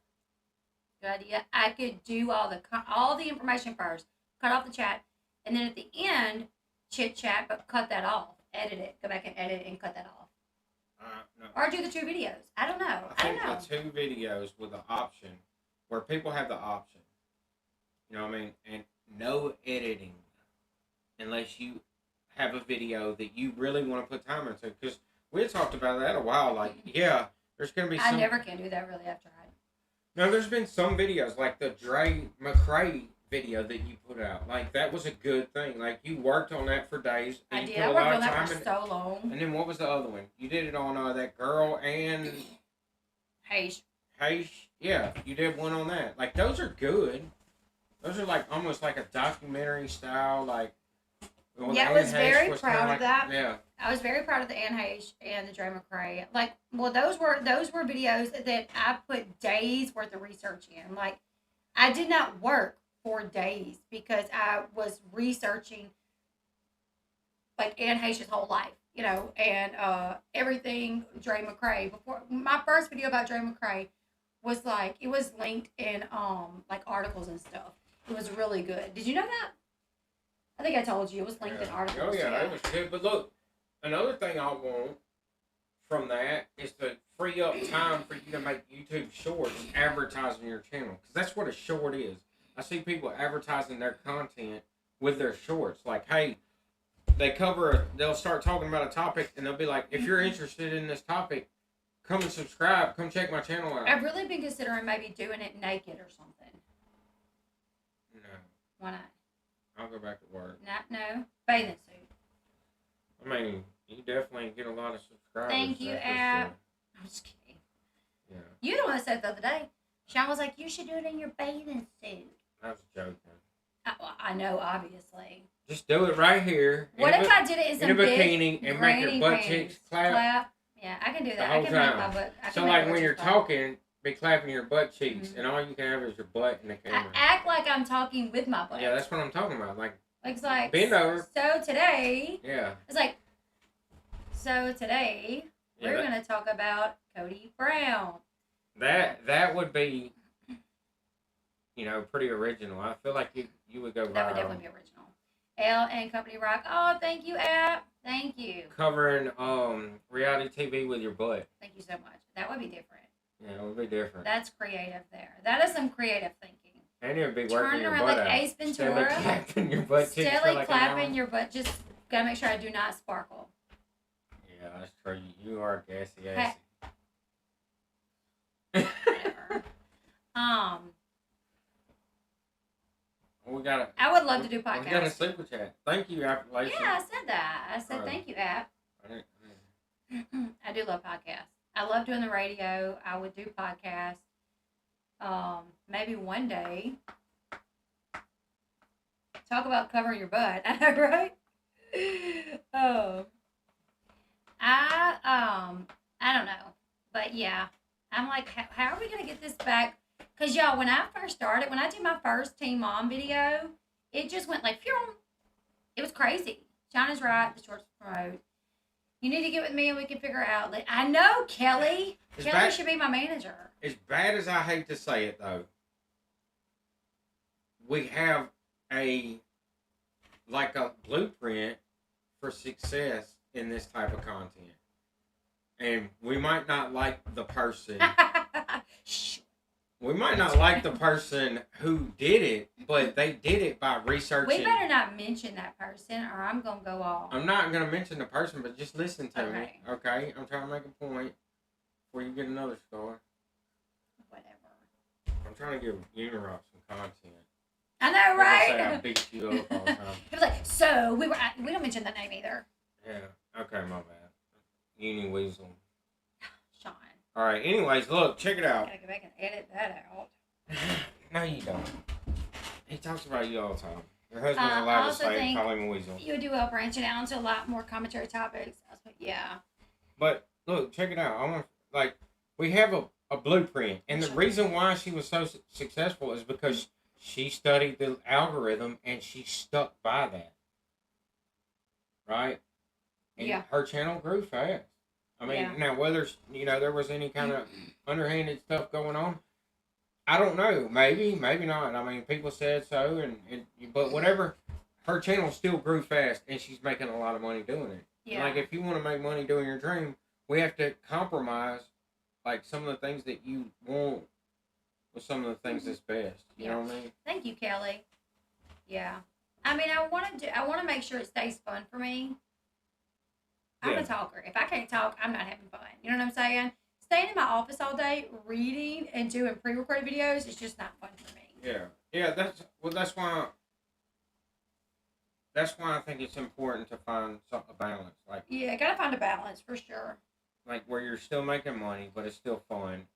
good idea. I could do all the information first, cut off the chat, and then at the end, chit chat, but cut that off. Edit it. Go back and edit it and cut that off. No. Or do the 2 videos. I don't know. I think the 2 videos with the option, where people have the option, you know what I mean, and no editing, unless you have a video that you really want to put time into, because we had talked about that a while, like, yeah, there's going to be some... I never can do that, really. I've tried. Now, there's been some videos, like the Dre McCray video that you put out. Like, that was a good thing. Like, you worked on that for days. And I you did. put I a worked lot on of that time for in. so long. And then what was the other one? You did it on that girl and Hey. Yeah, you did one on that. Like, those are good. Those are like almost like a documentary style. Like, yeah, I was very proud of that. Yeah, I was very proud of the Anne Heche and the Dre McCray. Like, well, those were videos that I put days worth of research in. Like, I did not work for days because I was researching like Anne Heche's whole life, you know, and everything Dre McCray. Before my first video about Dre McCray was like it was linked in like articles and stuff. It was really good. Did you know that? I think I told you it was linked in articles. Oh yeah, it was good. But look, another thing I want from that is to free up time for you to make YouTube shorts advertising your channel, because that's what a short is. I see people advertising their content with their shorts. Like, hey, they'll start talking about a topic, and they'll be like, if you're interested in this topic, come and subscribe. Come check my channel out. I've really been considering maybe doing it naked or something. No. Why not? I'll go back to work. No. Bathing suit. I mean, you definitely get a lot of subscribers. Thank you, App. Sure. I'm just kidding. Yeah. You the one that said the other day. Sean was like, you should do it in your bathing suit. I was joking. I know, obviously. Just do it right here. What if I did it in a bikini and make your butt cheeks clap? Yeah, I can do that. I can make my butt. So, like, when you're talking, be clapping your butt cheeks, and all you can have is your butt in the camera. I act like I'm talking with my butt. Yeah, that's what I'm talking about. Like, it's like, bend over. So today, yeah. It's like, so today, we're going to talk about Cody Brown. That would be, you know, pretty original. I feel like you would go viral. That would definitely be original. Elle and Company Rock. Oh, thank you, App. Thank you. Covering reality TV with your butt. Thank you so much. That would be different. Yeah, it would be different. That's creative there. That is some creative thinking. And it would be working Turning your around butt like out. Ace Ventura. Steadily clapping your butt cheeks for like clapping your butt. Just gotta make sure I do not sparkle. Yeah, that's true. You are gassy assy. Whatever. We gotta. I would love to do podcasts. We got a super chat. Thank you, Appalachian. Yeah, I said that. I said thank you, App. I do love podcasts. I love doing the radio. I would do podcasts. Maybe one day. Talk about covering your butt. I know, right? Oh. I don't know. But yeah. I'm like, how are we gonna get this back? Because y'all, when I first started, when I did my first Teen Mom video, it just went like, phew. It was crazy. China's right. The shorts promote. You need to get with me and we can figure out. I know, Kelly. Kelly should be my manager. As bad as I hate to say it, though, we have a blueprint for success in this type of content. And we might not like the person. We might not like the person who did it, but they did it by researching. We better not mention that person or I'm going to go off. I'm not going to mention the person, but just listen to me. Okay? I'm trying to make a point before you get another score. Whatever. I'm trying to give Unirock some content. I know, right? Say I beat you up all the time. He was like, so we don't mention the name either. Yeah. Okay, my bad. Uni Weasel. Sean. All right. Anyways, look, check it out. I gotta go back and edit that out. No, you don't. He talks about you all the time. Your husband's allowed to say, call him a weasel. You would do well branching out into a lot more commentary topics. Yeah. But look, check it out. We have a blueprint, and the reason why she was so successful is because she studied the algorithm and she stuck by that. Right? And her channel grew fast. I mean, now whether there was any kind of underhanded stuff going on, I don't know. Maybe not. I mean, people said so, but whatever. Her channel still grew fast, and she's making a lot of money doing it. Yeah. Like, if you want to make money doing your dream, we have to compromise, like, some of the things that you want with some of the things that's best. You know what I mean? Thank you, Kelly. Yeah. I mean, I want to make sure it stays fun for me. I'm a talker. If I can't talk, I'm not having fun. You know what I'm saying? staying in my office all day reading and doing pre-recorded videos is just not fun for me. Yeah. That's why. That's why I think it's important to find a balance, like Yeah, gotta find a balance for sure. where you're still making money, but it's still fun.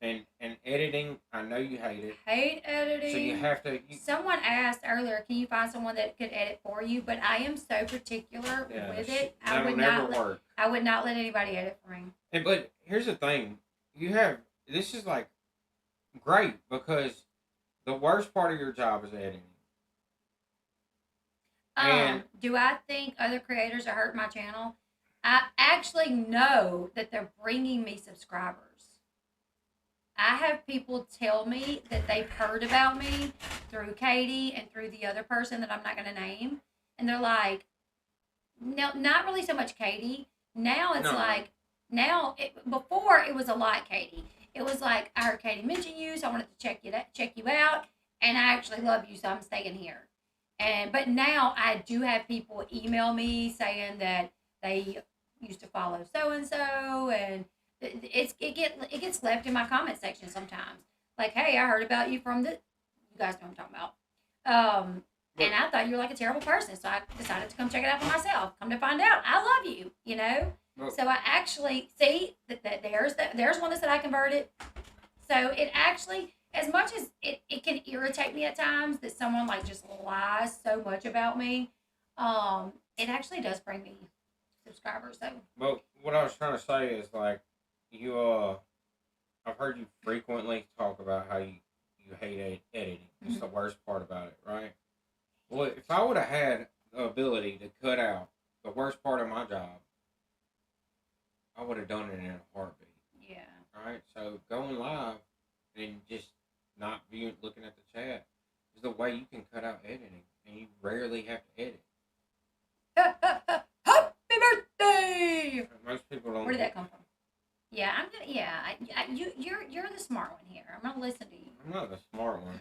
And editing, I know you hate it, Hate editing. so you have to. Someone asked earlier, can you find someone that could edit for you? But I am so particular with it. That'll never work. I would not let anybody edit for me. But here's the thing: this is like great because the worst part of your job is editing. And do I think other creators are hurting my channel? I actually know that they're bringing me subscribers. I have people tell me that they've heard about me through Katie and through the other person that I'm not going to name. And they're like, no, not really so much Katie. Now it's like, before it was a lot Katie. It was like, I heard Katie mention you, so I wanted to check you out. And I actually love you, so I'm staying here. But now I do have people email me saying that they used to follow so and so, and it gets left in my comment section sometimes. Like, hey, I heard about you from you guys know what I'm talking about. And I thought you were like a terrible person, so I decided to come check it out for myself. Come to find out, I love you, you know. So I actually see that there's one that said I converted. So it actually, as much as it can irritate me at times that someone like just lies so much about me, it actually does bring me subscribers. So, but what I was trying to say is like I've heard you frequently talk about how you hate editing. It's the worst part about it, right? Well, if I would have had the ability to cut out the worst part of my job, I would have done it in a heartbeat. Yeah. Right. So going live and just not looking at the chat is the way you can cut out editing, and you rarely have to edit. Happy birthday! Most people don't. Where did that come from? Yeah, I'm gonna. Yeah, you're the smart one here. I'm gonna listen to you. I'm not the smart one.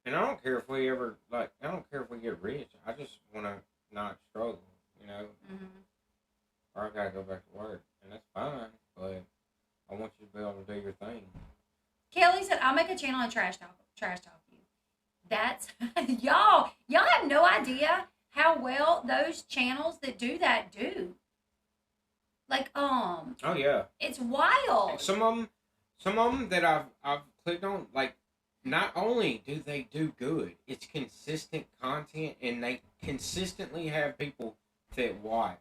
And I don't care if we ever I don't care if we get rich. I just want to not struggle, you know. Mm-hmm. Or I gotta go back to work, and that's fine. But I want you to be able to do your thing. Kelly said, "I'll make a channel and trash talk you." That's y'all. Y'all have no idea how well those channels that do that do. Like Oh yeah. It's wild. Some of them that I've clicked on, like, not only do they do good, it's consistent content, and they consistently have people that watch.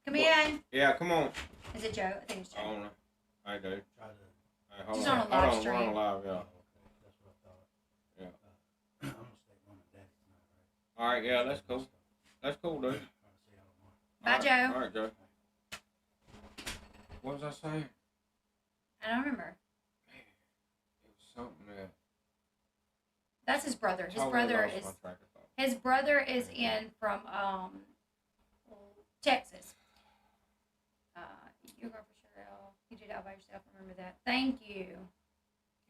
Come in. Yeah, come on. Is it Joe? I think it's Joe. I don't know. I do. She's on a live stream. We're on a live, yeah. That's what I thought. Yeah. I'm gonna stay mom and daddy tonight, right? All right, yeah, that's cool. That's cool, dude. Bye, Joe. All right, Joe. What was I saying? I don't remember. Man, it was something that. That's his brother. His Totally brother lost is. my track of thought. His brother is in from Texas. You're going for Sherelle. You did it all by yourself. Remember that. Thank you.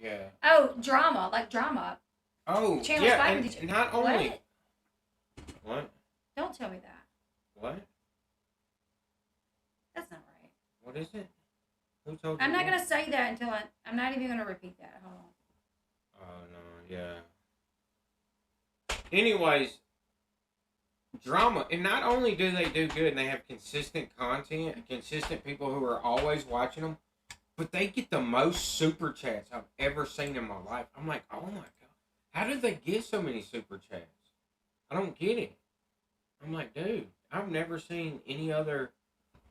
Yeah. Oh, drama, like drama. Oh, Channel yeah, Spike, and did you- not only. What? What? Don't tell me that. What? That's not right. What is it? Who told you? I'm not that? gonna say that until I'm not even gonna repeat that. Hold on. Oh no, yeah. Anyways, drama, and not only do they do good and they have consistent content, consistent people who are always watching them, but they get the most super chats I've ever seen in my life. I'm like, oh my god, how do they get so many super chats? I don't get it. I'm like, dude, I've never seen any other.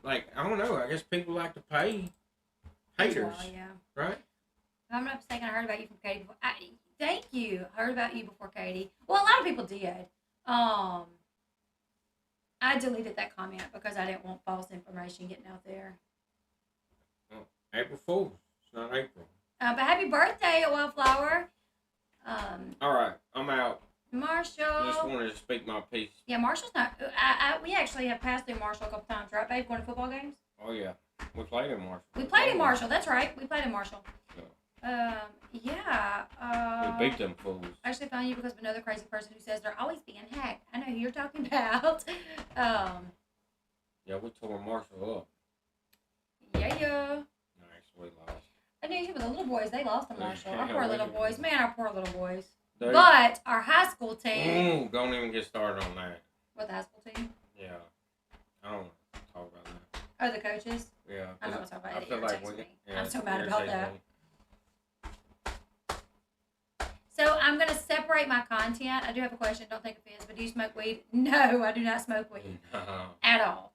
Like, I don't know. I guess people like to pay haters, Well, yeah. right? If I'm not mistaken, I heard about you from Katie. Thank you. I heard about you before Katie. Well, a lot of people did. I deleted that comment because I didn't want false information getting out there. Oh, April Fool's. It's not April. But happy birthday, Wildflower. All right, I'm out. Marshall. I just wanted to speak my piece. Yeah, Marshall's not. We actually have passed through Marshall a couple times, right, babe? Going to football games. Oh yeah, we played in Marshall. We played in Marshall. That's right. We played in Marshall. Yeah. Yeah. We beat them fools. I actually found you because of another crazy person who says they're always being hacked. I know who you're talking about. Yeah, we tore Marshall up. Yeah, ya. Nice, we lost. I knew some of the little boys, they lost to Marshall. Our poor little boys. Man, our poor little boys. They, But our high school team. Don't even get started on that. What, the high school team? Yeah. I don't want to talk about that. Oh, the coaches? Yeah. I'm not going to talk about it. I feel like Me. yeah, I'm so mad about that. Me. So I'm going to separate my content. I do have a question. Don't take offense. But do you smoke weed? No, I do not smoke weed. No. At all.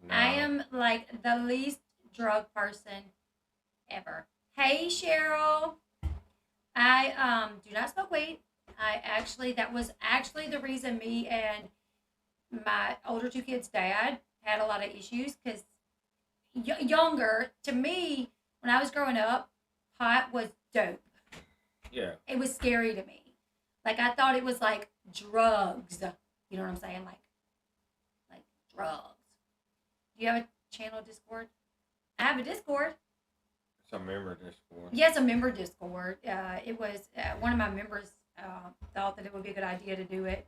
No. I am like the least drug person ever. Hey, Cheryl. I do not smoke weed. That was actually the reason me and my older two kids' dad had a lot of issues because younger, to me, when I was growing up, pot was dope. Yeah. It was scary to me. Like, I thought it was like drugs. You know what I'm saying? Like drugs. Do you have a channel Discord? I have a Discord. It's a member Discord. Yes, a member Discord. It was one of my members thought that it would be a good idea to do it.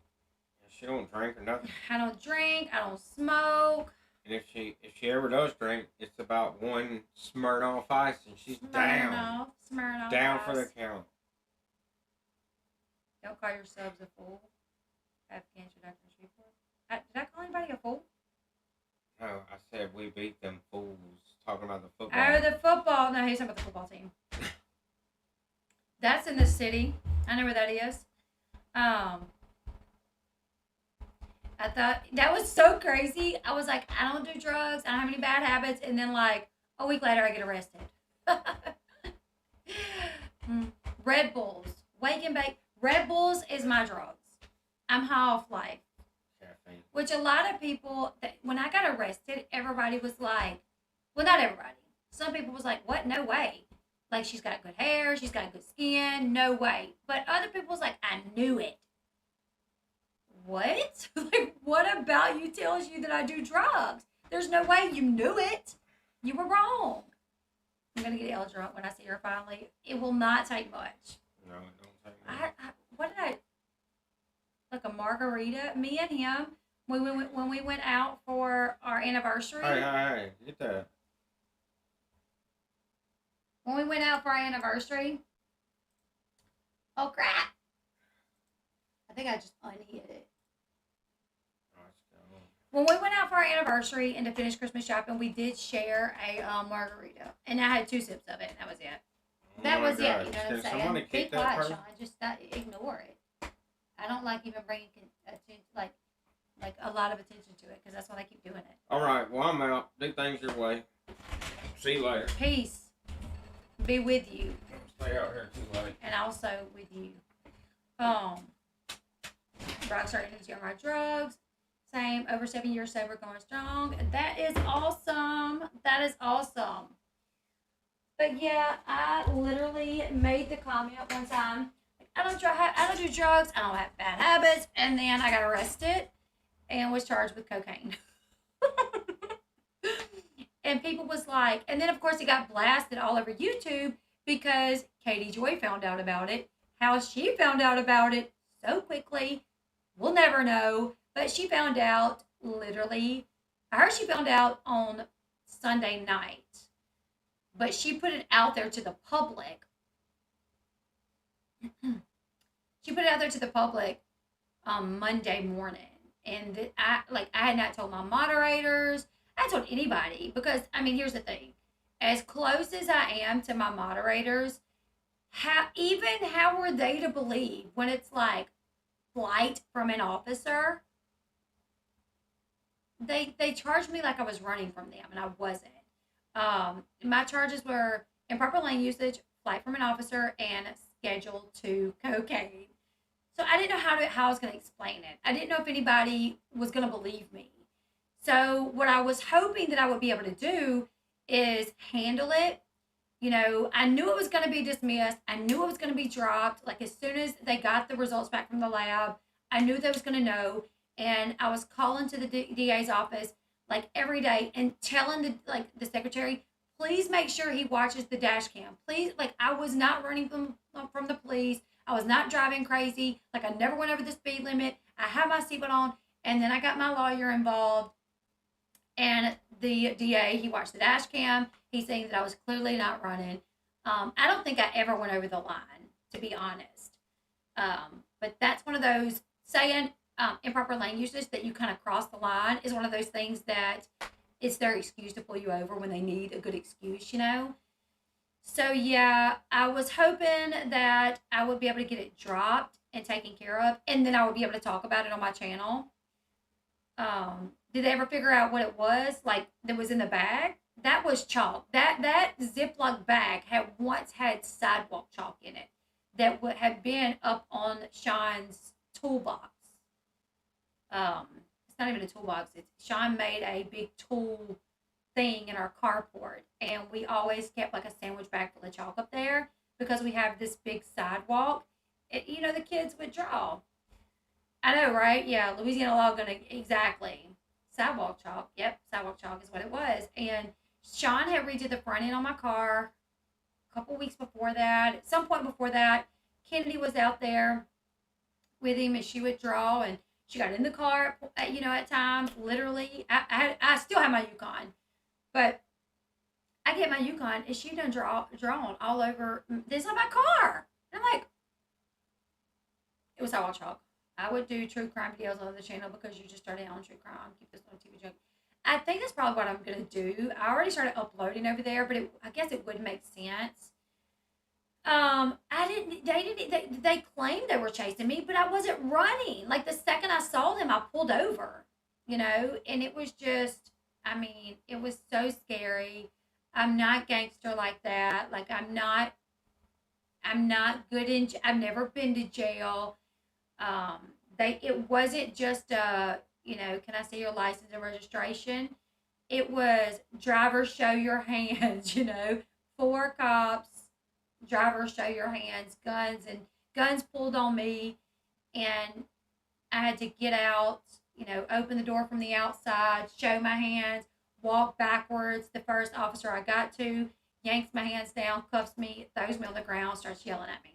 She don't drink or nothing. I don't drink. I don't smoke. And if she ever does drink, it's about one Smirnoff Ice, and she's down Smirnoff for the Ice. count. Don't call your subs a fool. Have cancer doctor's report. Did I call anybody a fool? No, I said we beat them fools. Talking about the football. Oh, the football. No, he's talking about the football team. That's in the city. I know where that is. I thought that was so crazy. I was like, I don't do drugs. I don't have any bad habits. And then like a week later, I get arrested. Red Bulls. Wake and bake. Red Bulls is my drugs. I'm high off life. Caffeine. Which a lot of people, when I got arrested, everybody was like, well, not everybody. Some people was like, what? No way. Like, she's got good hair. She's got good skin. No way. But other people was like, I knew it. What? Like, what about you tells you that I do drugs? There's no way you knew it. You were wrong. I'm going to get Elle drunk when I see her finally. It will not take much. No, it don't take much. What did I... Like a margarita? Me and him, when we went out for our anniversary. Hey, get that. When we went out for our anniversary. Oh, crap. I think I just unhit it. When we went out for our anniversary and to finish Christmas shopping, we did share a margarita. And I had 2 sips of it, and that was it. That was it, you know what I'm saying? Somebody Be keep that quiet, person? Sean. Just ignore it. I don't like even bringing attention, like a lot of attention to it, because that's why they keep doing it. All right, well, I'm out. Do things your way. See you later. Peace be with you. Stay out here too late. And also with you. Brock started into my drugs. Same, over 7 years sober, going strong. That is awesome. That is awesome. But yeah, I literally made the comment one time. I don't do drugs. I don't have bad habits. And then I got arrested and was charged with cocaine. And people was like, and then of course it got blasted all over YouTube because Katie Joy found out about it. How she found out about it so quickly, we'll never know. But she found out literally, I heard she found out on Sunday night. But she put it out there to the public. She put it out there to the public on Monday morning. And I had not told my moderators. I hadn't told anybody. Because, I mean, here's the thing. As close as I am to my moderators, how were they to believe when it's like flight from an officer? They charged me like I was running from them, and I wasn't. My charges were improper lane usage, flight from an officer, and Schedule 2 cocaine. So I didn't know how I was going to explain it. I didn't know if anybody was going to believe me. So what I was hoping that I would be able to do is handle it. You know, I knew it was going to be dismissed. I knew it was going to be dropped. Like, as soon as they got the results back from the lab, I knew they was going to know. And I was calling to the DA's office like every day and telling the secretary, please make sure he watches the dash cam. Please, like, I was not running from the police. I was not driving crazy. Like, I never went over the speed limit. I had my seatbelt on, and then I got my lawyer involved. And the DA. He watched the dash cam. He's saying that I was clearly not running. I don't think I ever went over the line, to be honest. But that's one of those saying improper lane usage that you kind of cross the line is one of those things that it's their excuse to pull you over when they need a good excuse, you know? So, yeah, I was hoping that I would be able to get it dropped and taken care of, and then I would be able to talk about it on my channel. Did they ever figure out what it was, like, that was in the bag? That was chalk. That Ziploc bag had once had sidewalk chalk in it that would have been up on Sean's toolbox. It's not even a toolbox. Sean made a big tool thing in our carport, and we always kept like a sandwich bag full of chalk up there because we have this big sidewalk. The kids would draw. I know, right? Yeah, Louisiana law gonna exactly sidewalk chalk. Yep, sidewalk chalk is what it was. And Sean had redid the front end on my car a couple weeks before that. At some point before that, Kennedy was out there with him, and she would draw, and she got in the car, at times. Literally, I still have my Yukon, but I get my Yukon, and she done drawn all over this on my car. And I'm like, it was sidewalk chalk. I would do true crime videos on the channel because you just started on true crime. Keep this on TV joke. I think that's probably what I'm gonna do. I already started uploading over there, but I guess it would make sense. They claimed they were chasing me, but I wasn't running. Like the second I saw them, I pulled over, and it was just, it was so scary. I'm not gangster like that. Like I'm not good I've never been to jail. It wasn't just can I see your license and registration? It was driver show your hands, 4 cops, driver show your hands, guns pulled on me, and I had to get out, open the door from the outside, show my hands, walk backwards. The first officer I got to yanks my hands down, cuffs me, throws me on the ground, starts yelling at me.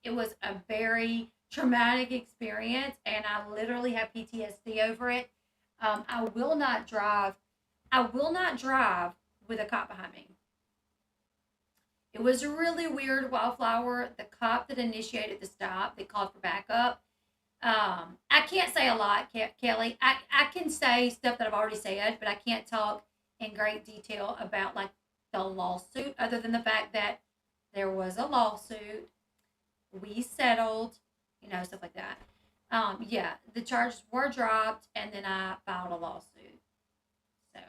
It was a very traumatic experience, and I literally have PTSD over it. I will not drive with a cop behind me. It was really weird, Wildflower. The cop that initiated the stop, they called for backup. I can't say a lot, Kelly. I can say stuff that I've already said, but I can't talk in great detail about like the lawsuit, other than the fact that there was a lawsuit. We settled, stuff like that. Yeah, the charges were dropped, and then I filed a lawsuit. So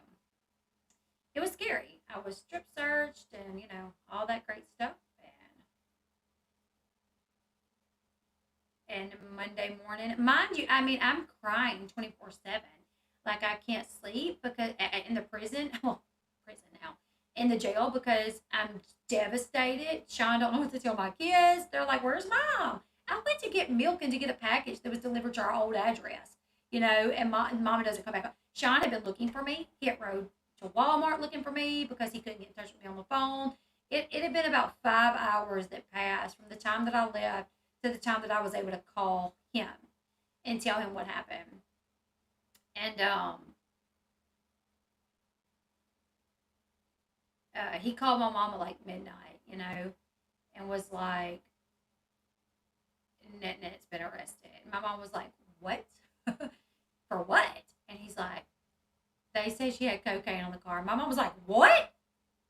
it was scary. I was strip searched and, all that great stuff. And Monday morning, mind you, I'm crying 24/7. Like I can't sleep because in the prison, prison now, in the jail, because I'm devastated. Sean don't know what to tell my kids. They're like, "Where's mom?" I went to get milk and to get a package that was delivered to our old address, and mama doesn't come back. Sean had been looking for me. He had rode to Walmart looking for me because he couldn't get in touch with me on the phone. It had been about 5 hours that passed from the time that I left to the time that I was able to call him and tell him what happened. And he called my mama like midnight, and was like, Net's been arrested. My mom was like, what? For what? And he's like, they say she had cocaine on the car. My mom was like, what?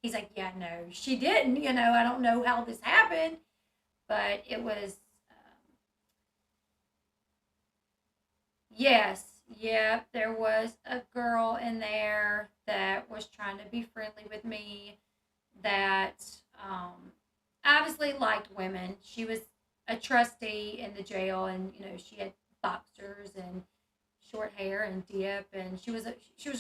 He's like, yeah, no, she didn't. I don't know how this happened, but it was, yes, yeah, there was a girl in there that was trying to be friendly with me that obviously liked women. She was a trustee in the jail, and she had boxers and short hair and dip, and she was a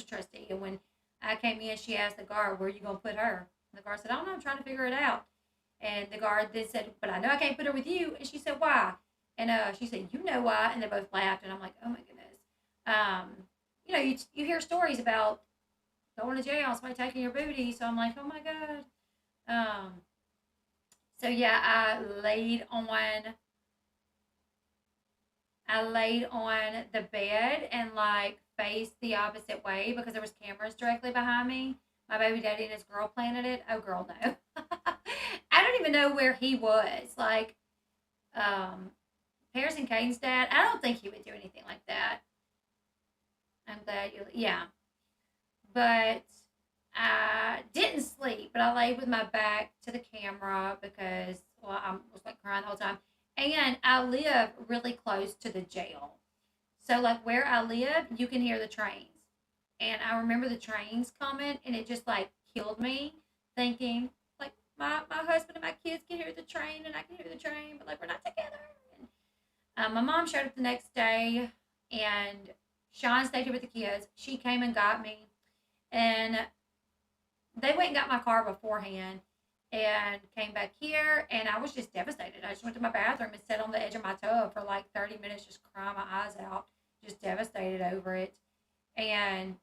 trustee. And when I came in, she asked the guard, "Where are you gonna put her?" And the guard said, "I don't know, I'm trying to figure it out." And the guard then said, "But I know I can't put her with you." And she said, "Why?" And she said, "You know why?" And they both laughed, and I'm like, oh my goodness. You hear stories about going to jail, somebody taking your booty, so I'm like, oh my god. So yeah, I laid on the bed and like face the opposite way because there was cameras directly behind me. My baby daddy and his girl planted it. Oh, girl, no. I don't even know where he was. Like, Paris and Kane's dad, I don't think he would do anything like that. I'm glad you, yeah. But I didn't sleep, but I laid with my back to the camera because, well, I was like crying the whole time. And I live really close to the jail. So, like, where I live, you can hear the trains. And I remember the trains coming, and it just, like, killed me thinking, like, my husband and my kids can hear the train, and I can hear the train, but, like, we're not together. And, my mom showed up the next day, and Sean stayed here with the kids. She came and got me, and they went and got my car beforehand and came back here, and I was just devastated. I just went to my bathroom and sat on the edge of my tub for like 30 minutes, just crying my eyes out, just devastated over it. And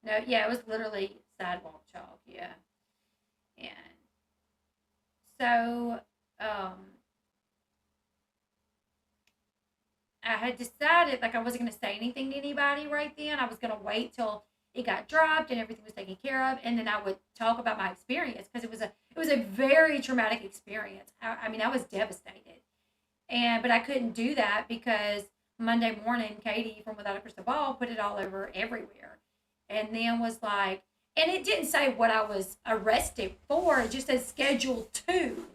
no, yeah, it was literally sidewalk chalk, yeah. And so, I had decided like I wasn't going to say anything to anybody right then. I was going to wait till it got dropped and everything was taken care of, and then I would talk about my experience because it was a very traumatic experience. I mean, I was devastated, but I couldn't do that because Monday morning, Katie from Without a Crystal Ball put it all over everywhere, and then was like, and it didn't say what I was arrested for. It just said Schedule 2.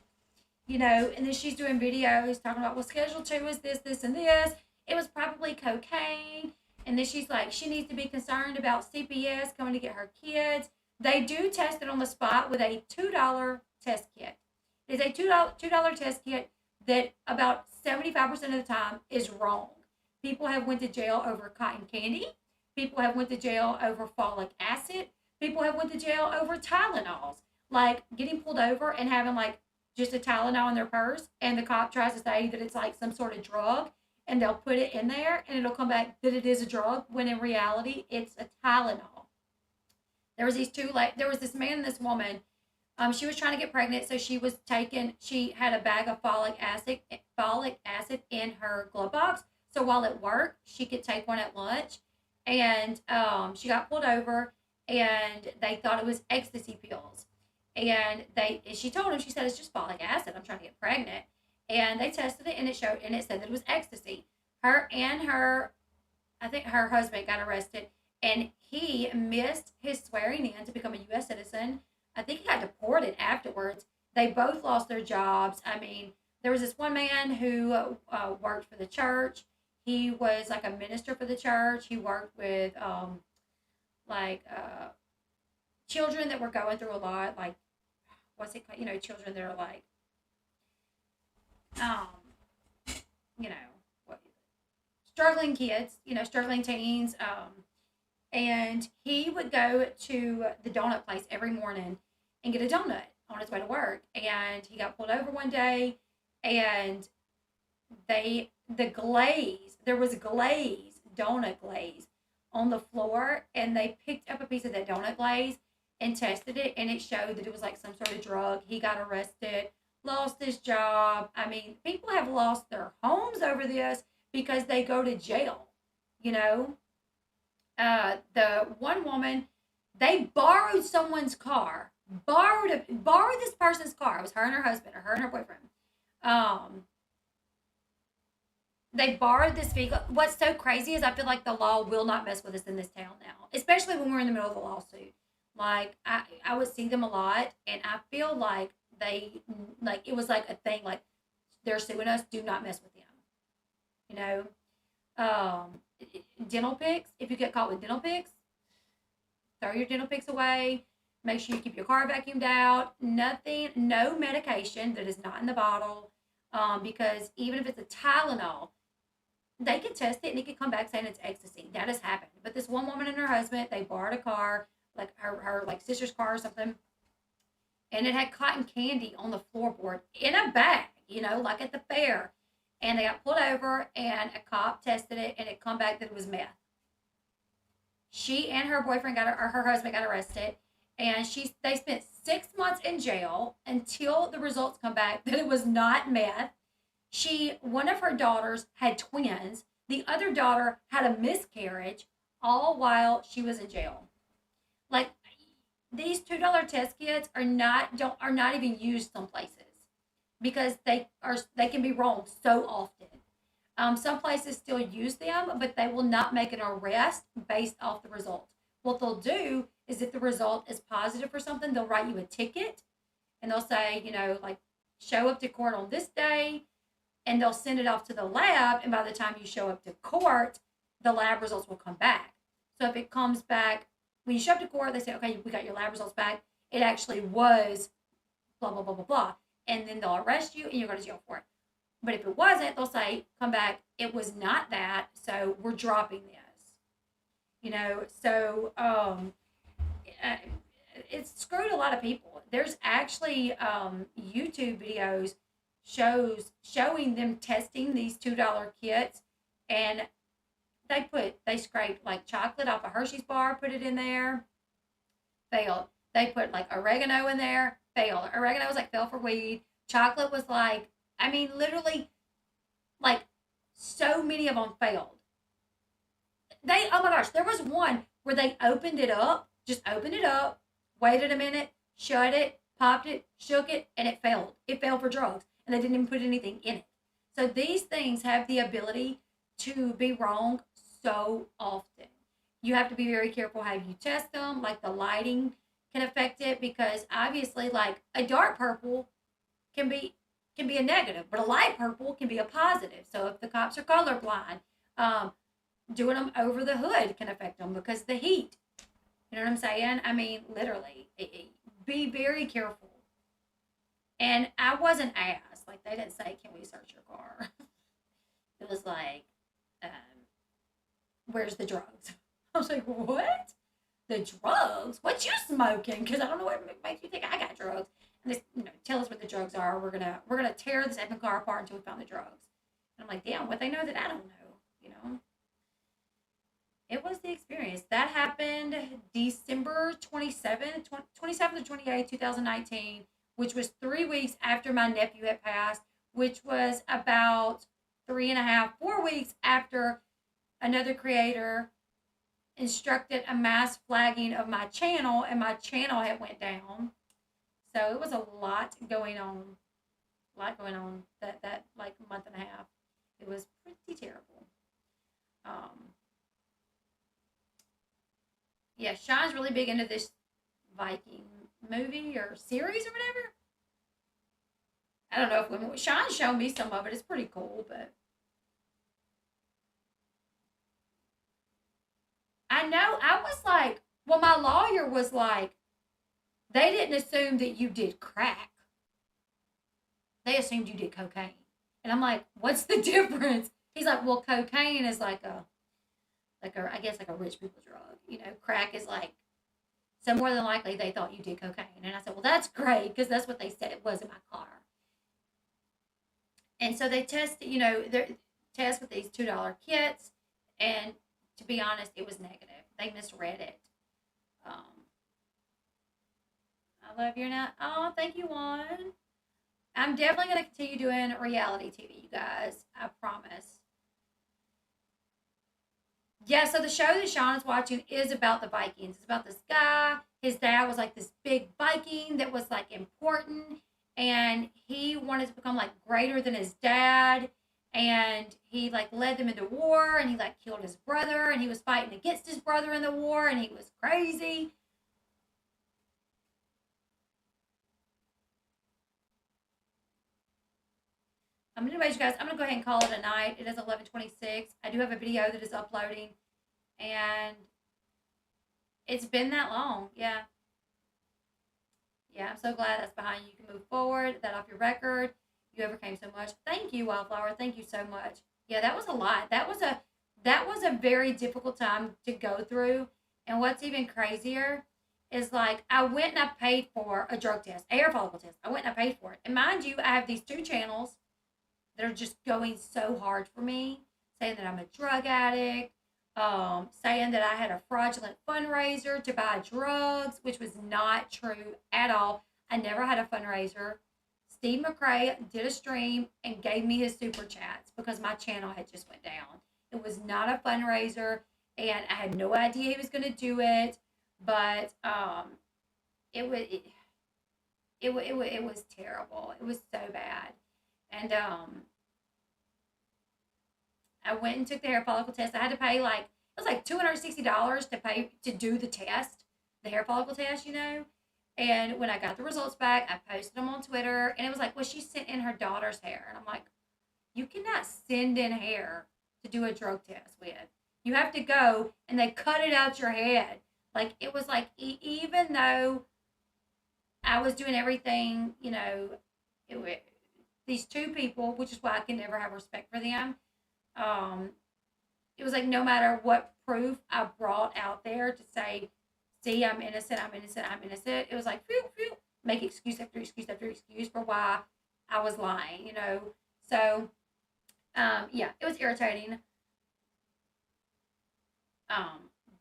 And then she's doing videos talking about, well, Schedule 2 is this, this, and this. It was probably cocaine. And then she's like, she needs to be concerned about CPS coming to get her kids. They do test it on the spot with a $2 test kit. It's a $2 test kit that about 75% of the time is wrong. People have went to jail over cotton candy. People have went to jail over folic acid. People have went to jail over Tylenols. Like getting pulled over and having like just a Tylenol in their purse, and the cop tries to say that it's like some sort of drug, and they'll put it in there, and it'll come back that it is a drug, when in reality, it's a Tylenol. There was this man and this woman. She was trying to get pregnant, so she had a bag of folic acid in her glove box. So while at work, she could take one at lunch, and she got pulled over, and they thought it was ecstasy pills. And she told him, she said, it's just folic acid. I'm trying to get pregnant. And they tested it, and it said that it was ecstasy. I think her husband got arrested, and he missed his swearing in to become a U.S. citizen. I think he got deported afterwards. They both lost their jobs. I mean, there was this one man who worked for the church. He was like a minister for the church. He worked with children that were going through a lot, like, what's it called? Children that are like, what, struggling kids, struggling teens. And he would go to the donut place every morning and get a donut on his way to work. And he got pulled over one day, and there was donut glaze on the floor, and they picked up a piece of that donut glaze and tested it, and it showed that it was like some sort of drug. He got arrested, lost his job. I mean, people have lost their homes over this because they go to jail. The one woman, they borrowed someone's car, borrowed this person's car. It was her and her husband, or her and her boyfriend. They borrowed this vehicle. What's so crazy is I feel like the law will not mess with us in this town now, especially when we're in the middle of a lawsuit. Like, I would see them a lot, and I feel like it was like a thing, like, they're suing us, do not mess with them. Dental picks, if you get caught with dental picks, throw your dental picks away. Make sure you keep your car vacuumed out. No medication that is not in the bottle, because even if it's a Tylenol, they can test it and it can come back saying it's ecstasy. That has happened. But this one woman and her husband, they borrowed a car, like her like sister's car or something, and it had cotton candy on the floorboard in a bag, like at the fair. And they got pulled over, and a cop tested it, and it come back that it was meth. She and her her husband got arrested, and they spent 6 months in jail until the results come back that it was not meth. One of her daughters had twins. The other daughter had a miscarriage, all while she was in jail. Like, these $2 test kits are not even used some places because they can be wrong so often. Some places still use them, but they will not make an arrest based off the results. What they'll do is if the result is positive for something, they'll write you a ticket and they'll say, like, show up to court on this day, and they'll send it off to the lab. And by the time you show up to court, the lab results will come back. So if it comes back, when you show up to court, they say, okay, we got your lab results back. It actually was blah, blah, blah, blah, blah. And then they'll arrest you and you're going to jail for it. But if it wasn't, they'll say, come back, it was not that, so we're dropping this. It's screwed a lot of people. There's actually YouTube videos showing them testing these $2 kits, and they scraped like chocolate off a Hershey's bar, put it in there, failed. They put like oregano in there, failed. Oregano was like fell for weed. Chocolate was like, literally, like, so many of them failed. Oh my gosh, there was one where they opened it up, waited a minute, shut it, popped it, shook it, and it failed. It failed for drugs, and they didn't even put anything in it. So these things have the ability to be wrong so often. You have to be very careful how you test them. Like, the lighting can affect it, because obviously, like, a dark purple can be a negative, but a light purple can be a positive. So if the cops are colorblind, doing them over the hood can affect them because the heat. You know what I'm saying? Literally, be very careful. And I wasn't asked. Like, they didn't say, can we search your car? It was like, where's the drugs? I was like, what? The drugs? What you smoking? Because I don't know what makes you think I got drugs. And they, tell us what the drugs are. We're gonna tear this effing car apart until we found the drugs. And I'm like, damn, what they know that I don't know, It was the experience. That happened December 27th to 28th, 2019, which was 3 weeks after my nephew had passed, which was about 3.5, 4 weeks after another creator instructed a mass flagging of my channel, and my channel had went down. So it was a lot going on. That like month and a half. It was pretty terrible. Yeah, Sean's really big into this Viking movie or series or whatever. I don't know if Sean showed me some of it. It's pretty cool, but I know I was like, well, my lawyer was like, they didn't assume that you did crack. They assumed you did cocaine. And I'm like, what's the difference? He's like, well, cocaine is like a I guess like a rich people drug. Crack is like, so more than likely they thought you did cocaine. And I said, well, that's great, because that's what they said it was in my car. And so they tested, they test with these $2 kits, and to be honest, it was negative. They misread it. I love your now. Oh, thank you, Juan. I'm definitely going to continue doing reality TV, you guys. I promise. Yeah, so the show that Sean is watching is about the Vikings. It's about this guy. His dad was like this big Viking that was like important, and he wanted to become like greater than his dad, and he like led them into war, and he like killed his brother, and he was fighting against his brother in the war, and he was crazy. Anyways, you guys, I'm going to go ahead and call it a night. It is 11:26. I do have a video that is uploading, and it's been that long. Yeah. Yeah, I'm so glad that's behind you. You can move forward, that off your record. You overcame so much. Thank you, Wildflower. Thank you so much. Yeah, that was a lot. That was a very difficult time to go through. And what's even crazier is, like, I went and I paid for a drug test, a hair follicle test. I went and I paid for it. And mind you, I have these 2 channels that are just going so hard for me, saying that I'm a drug addict, saying that I had a fraudulent fundraiser to buy drugs, which was not true at all. I never had a fundraiser. Steve McRae did a stream and gave me his super chats because my channel had just went down. It was not a fundraiser, and I had no idea he was going to do it, but it was terrible. It was so bad, and I went and took the hair follicle test. I had to pay like it was like $260 to pay to do the test, the hair follicle test, you know. And when I got the results back, I posted them on Twitter, and it was like, well, she sent in her daughter's hair, and I'm like, you cannot send in hair to do a drug test with. You have to go and they cut it out your head. Like it was like even though I was doing everything, you know, these two people, which is why I can never have respect for them. It was like no matter what proof I brought out there to say, see, I'm innocent, I'm innocent, I'm innocent. It was like, phew, phew, make excuse after excuse after excuse for why I was lying, you know. So, yeah, it was irritating.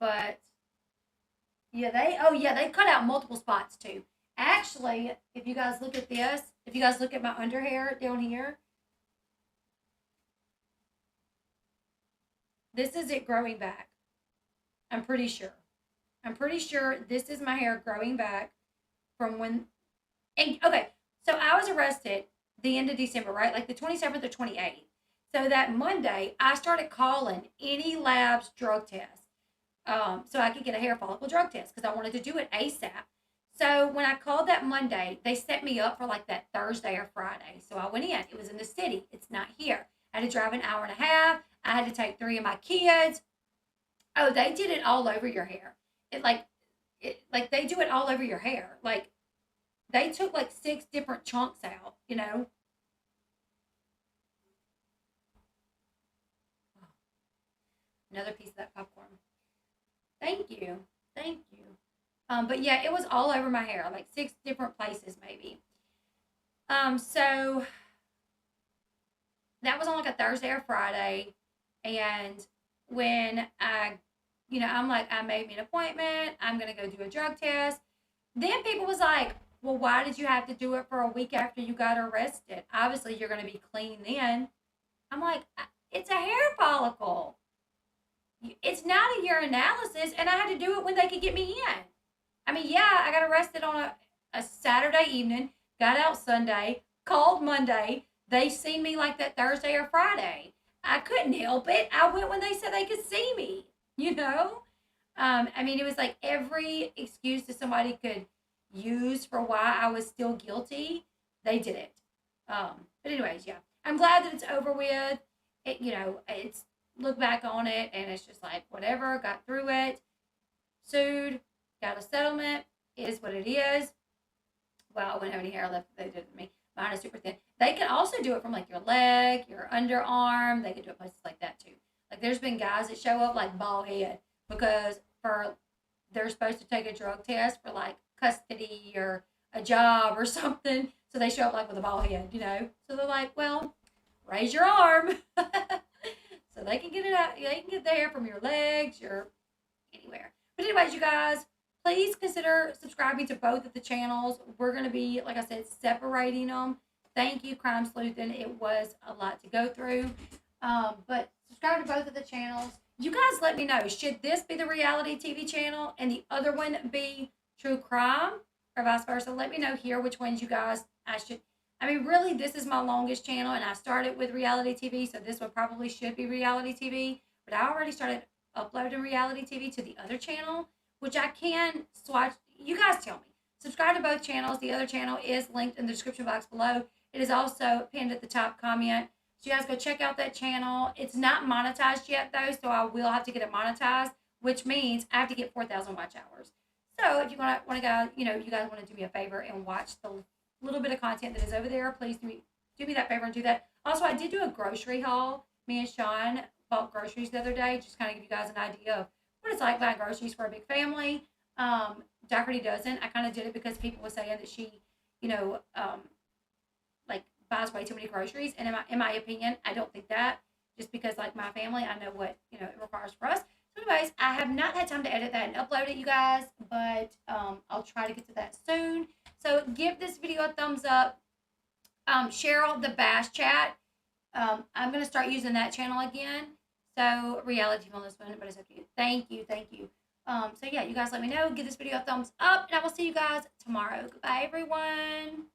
But yeah, they cut out multiple spots too. Actually, if you guys look at this, if you guys look at my under hair down here, this is it growing back. I'm pretty sure. I'm pretty sure this is my hair growing back from when. And okay, so I was arrested the end of December, right? Like the 27th or 28th. So that Monday, I started calling any labs drug test, so I could get a hair follicle drug test because I wanted to do it ASAP. So when I called that Monday, they set me up for like that Thursday or Friday. So I went in. It was in the city. It's not here. I had to drive an hour and a half. I had to take 3 of my kids. Oh, they did it all over your hair. Like they do it all over your hair. Like they took like 6 different chunks out, you know. Another piece of that popcorn. Thank you. Thank you. But yeah, it was all over my hair, like 6 different places maybe. So that was on like a Thursday or Friday. And when I'm like, I made me an appointment. I'm going to go do a drug test. Then people was like, well, why did you have to do it for a week after you got arrested? Obviously, you're going to be clean then. I'm like, it's a hair follicle. It's not a urinalysis, and I had to do it when they could get me in. I mean, yeah, I got arrested on a Saturday evening, got out Sunday, called Monday. They seen me like that Thursday or Friday. I couldn't help it. I went when they said they could see me, you know? I mean, it was like every excuse that somebody could use for why I was still guilty, they did it. But anyways, yeah, I'm glad that it's over with. It's look back on it and it's just like whatever, got through it, sued, got a settlement, is what it is. Well, I wouldn't have any hair left if they did it to me. Mine is super thin. They can also do it from like your leg, your underarm. They can do it places like that too. Like there's been guys that show up like bald head because they're supposed to take a drug test for like custody or a job or something. So they show up like with a bald head, you know. So they're like, well, raise your arm. So they can get it out. They can get the hair from your legs, your anywhere. But anyways, you guys, please consider subscribing to both of the channels. We're going to be, like I said, separating them. Thank you, Crime Sleuthin'. It was a lot to go through. But subscribe to both of the channels. You guys let me know. Should this be the reality TV channel and the other one be true crime or vice versa? Let me know here which ones you guys I should. I mean, really, this is my longest channel, and I started with reality TV, so this one probably should be reality TV. But I already started uploading reality TV to the other channel, which I can swatch. You guys tell me. Subscribe to both channels. The other channel is linked in the description box below. It is also pinned at the top comment. So you guys go check out that channel. It's not monetized yet, though, so I will have to get it monetized, which means I have to get 4,000 watch hours. So if you want to go, you guys want to do me a favor and watch the little bit of content that is over there, please do me that favor and do that. Also, I did do a grocery haul. Me and Sean bought groceries the other day, just kind of give you guys an idea of what it's like buying groceries for a big family. Doherty doesn't. I kind of did it because people were saying that she, like buys way too many groceries. And in my opinion, I don't think that. Just because like my family, I know what it requires for us. So anyways, I have not had time to edit that and upload it, you guys, but I'll try to get to that soon. So give this video a thumbs up. Cheryl the Bash Chat. I'm gonna start using that channel again. So reality on this one, but it's okay. Thank you, thank you. So yeah, you guys let me know. Give this video a thumbs up, and I will see you guys tomorrow. Goodbye, everyone.